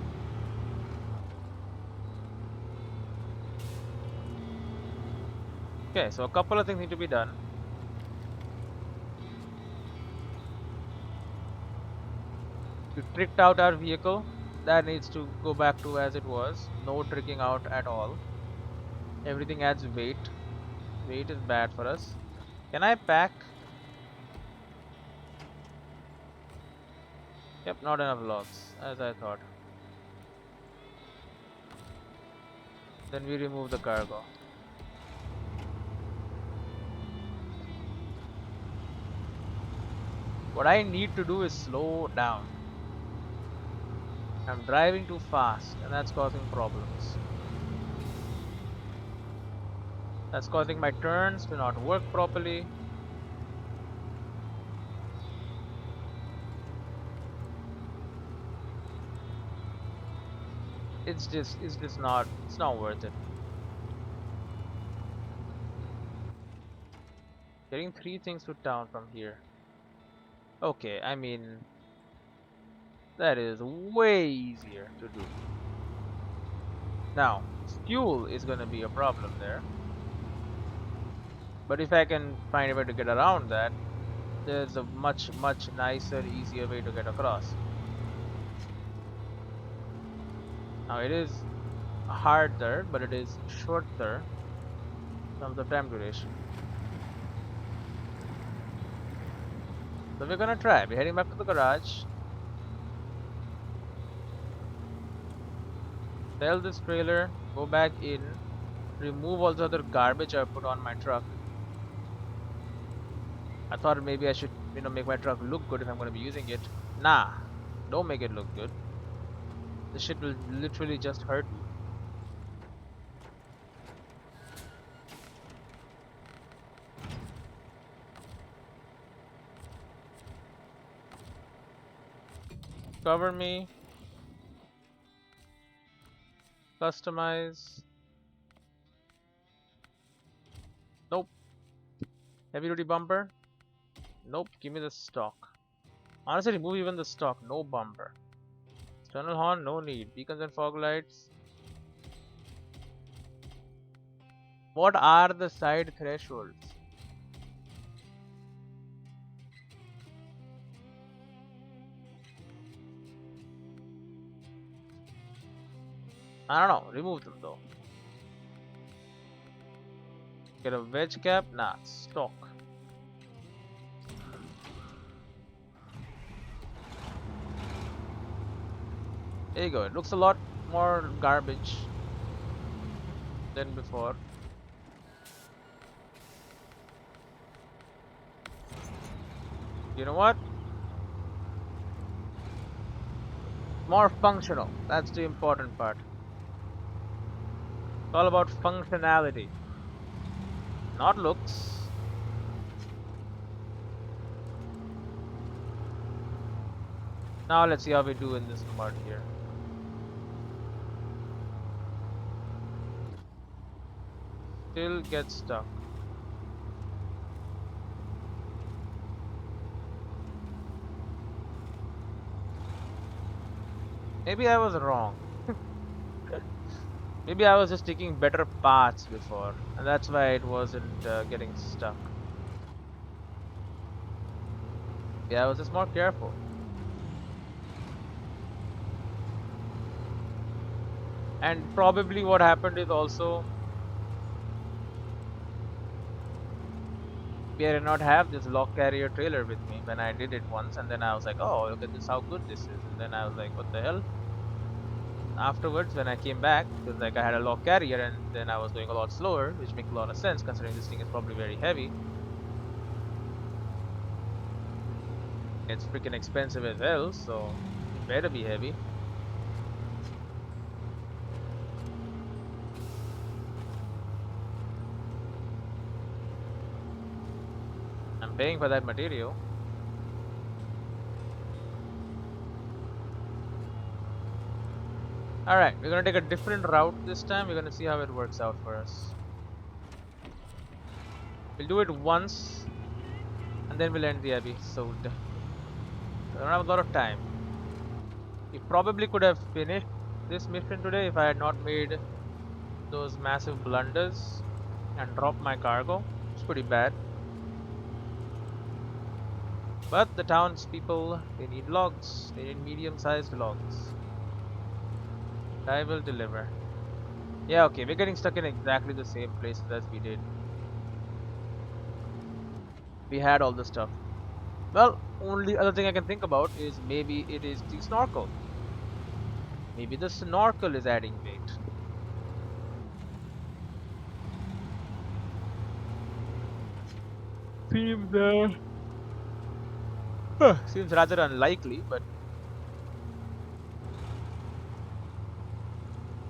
Okay, so a couple of things need to be done. We tricked out our vehicle. That needs to go back to as it was. No tricking out at all. Everything adds weight. Weight is bad for us. Can I pack? Yep, not enough logs, as I thought. Then we remove the cargo. What I need to do is slow down. I'm driving too fast, and that's causing problems. That's causing my turns to not work properly. It's not worth it. Getting 3 things to town from here. Okay, I mean, that is way easier to do. Now, fuel is gonna be a problem there. But if I can find a way to get around that, there's a much, much nicer, easier way to get across. Now it is harder, but it is shorter in terms of time duration. So we're gonna try. We're heading back to the garage. Sell this trailer, go back in, remove all the other garbage I put on my truck. I thought maybe I should, make my truck look good if I'm gonna be using it. Nah, don't make it look good. This shit will literally just hurt you. Cover me. Customize. Nope. Heavy duty bumper. Nope. Give me the stock. Honestly, remove even the stock. No bumper. External horn, no need. Beacons and fog lights. What are the side thresholds? I don't know. Remove them though. Get a wedge cap? Nah, stock. There you go. It looks a lot more garbage than before. You know what? More functional. That's the important part. It's all about functionality, not looks. Now let's see how we do in this mud here. Still get stuck. Maybe I was wrong. Maybe I was just taking better paths before, and that's why it wasn't getting stuck. Yeah, I was just more careful. And probably what happened is also maybe I did not have this lock carrier trailer with me when I did it once, and then I was like, oh, look at this, how good this is. And then I was like, what the hell? Afterwards, when I came back, because like I had a lock carrier and then I was going a lot slower, which makes a lot of sense considering this thing is probably very heavy. It's freaking expensive as hell, so it better be heavy. I'm paying for that material. Alright, we're gonna take a different route this time. We're gonna see how it works out for us. We'll do it once, and then we'll end the episode. I don't have a lot of time. We probably could have finished this mission today if I had not made those massive blunders and dropped my cargo. It's pretty bad. But the townspeople, they need logs. They need medium-sized logs. I will deliver. Yeah, okay, we're getting stuck in exactly the same places as we did. We had all the stuff. Well, only other thing I can think about is maybe it is the snorkel. Maybe the snorkel is adding weight. Seems rather unlikely, but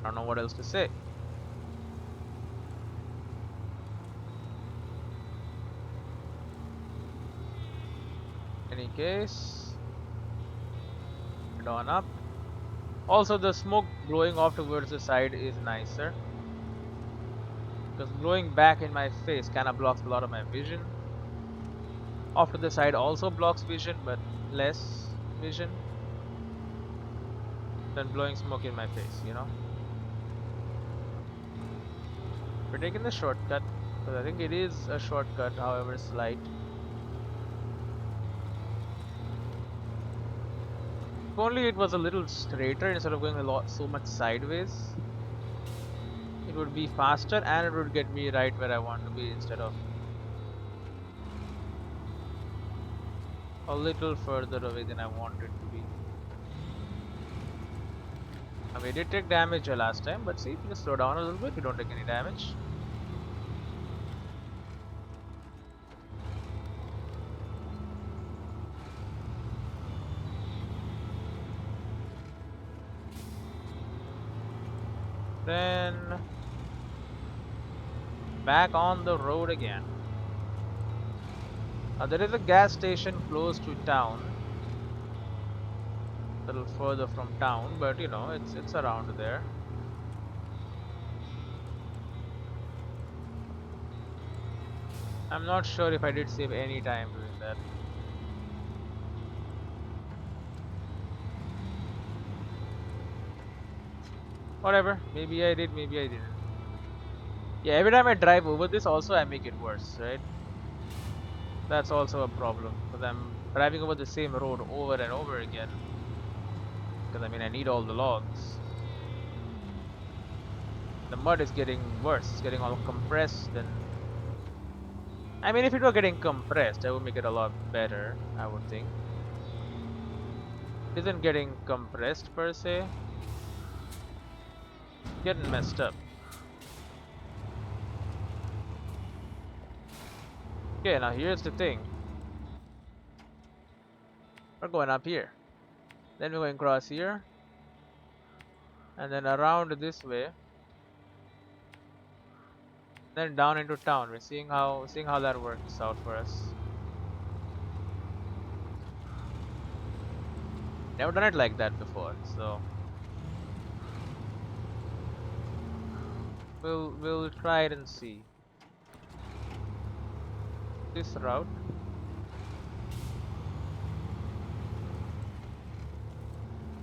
I don't know what else to say. Any case, head on up. Also, the smoke blowing off towards the side is nicer, because blowing back in my face kind of blocks a lot of my vision. Off to the side also blocks vision, but less vision than blowing smoke in my face, you know. We're taking the shortcut, because I think it is a shortcut, however slight. If only it was a little straighter instead of going so much sideways, it would be faster and it would get me right where I want to be instead of a little further away than I wanted to be. I mean, we did take damage last time, but see, if you just slow down a little bit, we don't take any damage. Then back on the road again. There is a gas station close to town, a little further from town, but you know, it's around there. I'm not sure if I did save any time doing that. Whatever. Maybe I did, maybe I didn't. Yeah, every time I drive over this also I make it worse, right? That's also a problem because I'm driving over the same road over and over again. Because I mean I need all the logs. The mud is getting worse. It's getting all compressed and I mean if it were getting compressed I would make it a lot better, I would think. It isn't getting compressed per se. It's getting messed up. Okay, now here's the thing. We're going up here. Then we're going across here. And then around this way. Then down into town. We're seeing how that works out for us. Never done it like that before, so we'll try it and see. This route.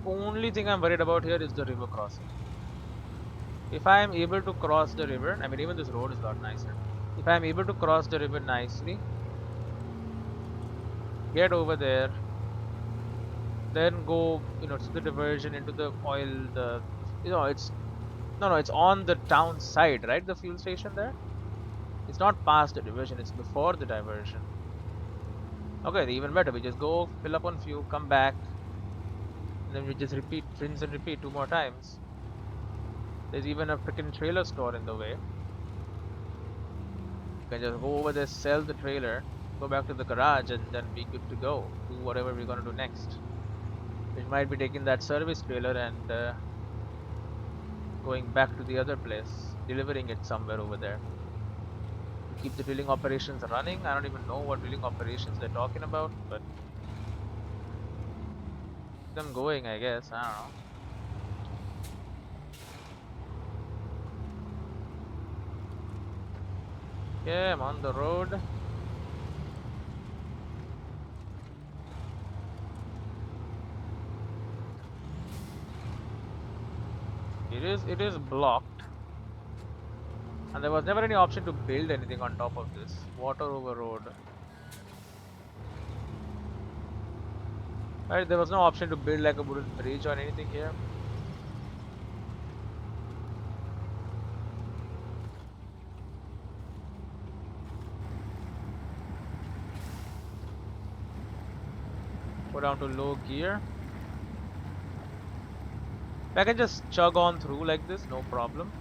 Only thing I'm worried about here is the river crossing. If I am able to cross the river, I mean even this road is a lot nicer. If I am able to cross the river nicely, get over there, then go, to the diversion into the oil, it's no, it's on the town side, right? The fuel station there. It's not past the diversion; it's before the diversion. Okay, even better. We just go fill up on fuel, come back, and then we just repeat, rinse and repeat 2 more times. There's even a freaking trailer store in the way. You can just go over there, sell the trailer, go back to the garage, and then be good to go. Do whatever we're gonna do next. We might be taking that service trailer and going back to the other place, delivering it somewhere over there. To keep the drilling operations running. I don't even know what drilling operations they're talking about, but keep them going, I guess. I don't know. Yeah, I'm on the road. It is blocked. And there was never any option to build anything on top of this. Water over road. Right, there was no option to build like a wooden bridge or anything here. Go down to low gear. I can just chug on through like this, no problem.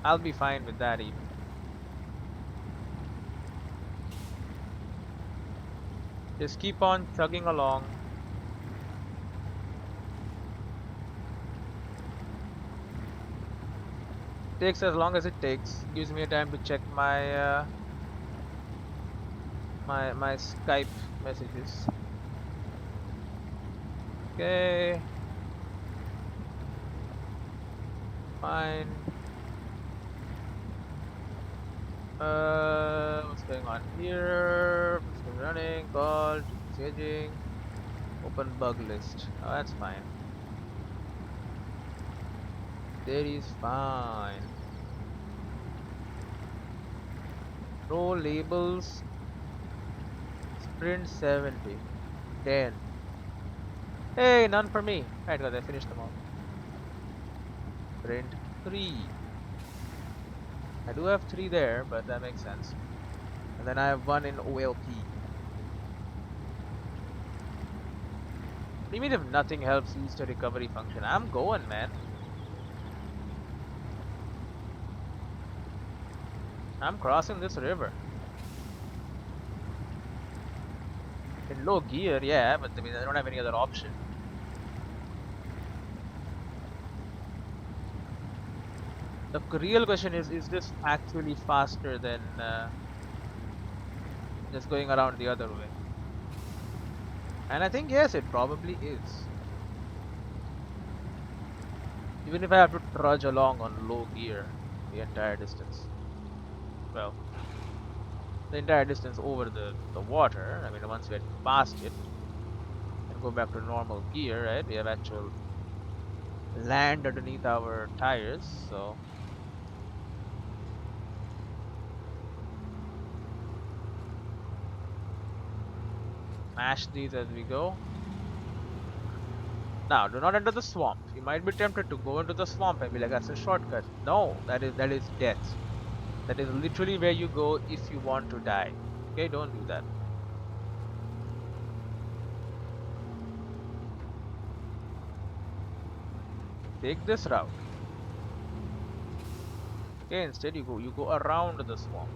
I'll be fine with that even. Just keep on chugging along. Takes as long as it takes. Gives me a time to check my my Skype messages. Okay. Fine. What's going on here? Still running, call, changing, open bug list. Oh, that's fine. That is fine. Row labels. Sprint 70. 10. Hey, none for me. Right, because I finished them all. Sprint 3. I do have 3 there, but that makes sense. And then I have 1 in OLP. Even if nothing helps, use the recovery function. I'm going, man. I'm crossing this river. In low gear, yeah, but I mean, I don't have any other option. The real question is this actually faster than just going around the other way? And I think yes, it probably is. Even if I have to trudge along on low gear the entire distance. Well, the entire distance over the water. I mean, once we get past it and go back to normal gear, right? We have actual land underneath our tires, so smash these as we go. Now, do not enter the swamp. You might be tempted to go into the swamp and be like, that's a shortcut. No, that is death. That is literally where you go if you want to die. Okay, don't do that. Take this route. Okay, instead you go around the swamp.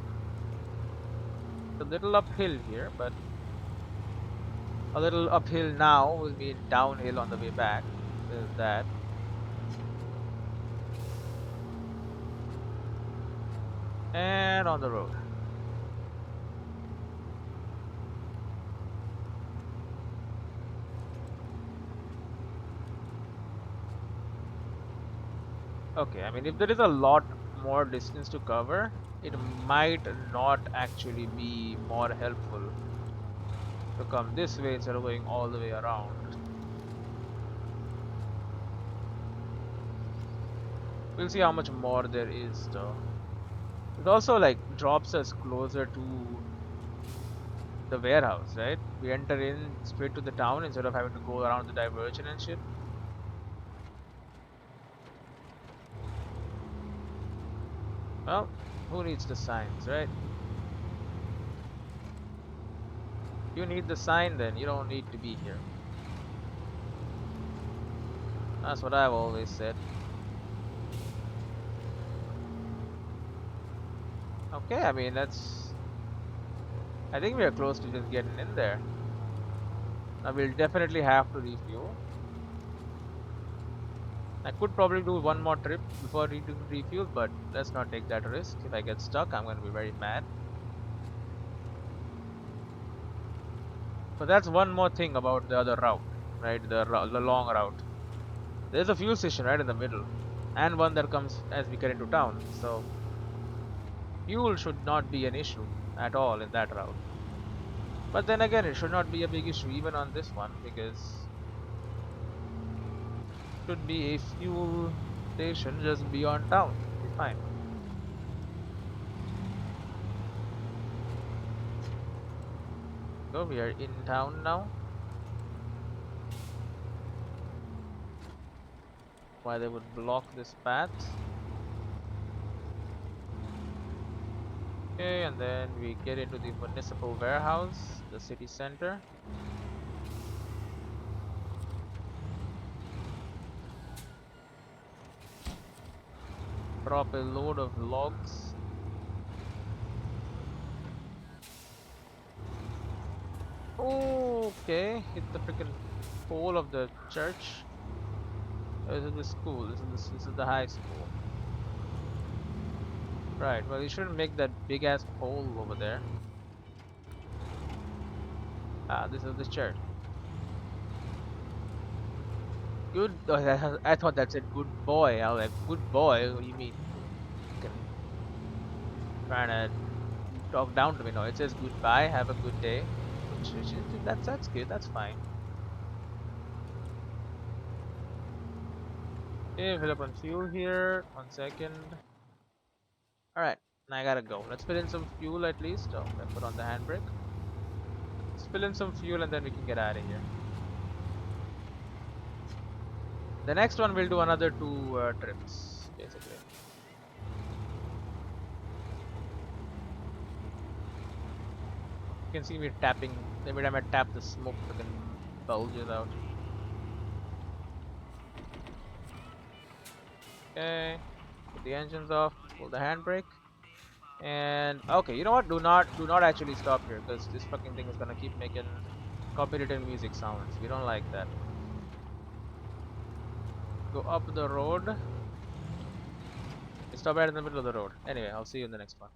It's a little uphill here, but a little uphill now will mean downhill on the way back. There's that. And on the road. Okay, I mean, if there is a lot more distance to cover, it might not actually be more helpful to come this way instead of going all the way around. We'll see how much more there is though. It also like drops us closer to the warehouse, right? We enter in straight to the town instead of having to go around the diversion and shit. Well, who needs the signs, right? You need the sign, then you don't need to be here. That's what I've always said. Okay, I mean, I think we are close to just getting in there. Now we'll definitely have to refuel. I could probably do one more trip before refuel, but let's not take that risk. If I get stuck, I'm going to be very mad. But that's one more thing about the other route, right? The long route. There's a fuel station right in the middle, and one that comes as we get into town. So fuel should not be an issue at all in that route. But then again, it should not be a big issue even on this one because it should be a fuel station just beyond town. It'll be fine. So we are in town now. Why they would block this path? Okay, and then we get into the municipal warehouse, the city center. Drop a load of logs. Okay, hit the freaking pole of the church. This is the school. This is the high school. Right. Well, you shouldn't make that big ass pole over there. Ah, this is the church. Good. Oh, I thought that said good boy. I was like, good boy. What do you mean? Fucking trying to talk down to me. No, it says goodbye. Have a good day. That's good. That's fine. Okay, fill up on fuel here. 1 second. Alright, now I gotta go. Let's fill in some fuel at least. Oh, I put on the handbrake. Let's fill in some fuel and then we can get out of here. The next one we'll do another 2 trips, basically. You can see me tapping. Every time I tap, the smoke fucking bulges out. Okay, put the engines off. Pull the handbrake. And okay, you know what? Do not actually stop here because this fucking thing is gonna keep making copyrighted music sounds. We don't like that. Go up the road. Stop right in the middle of the road. Anyway, I'll see you in the next one.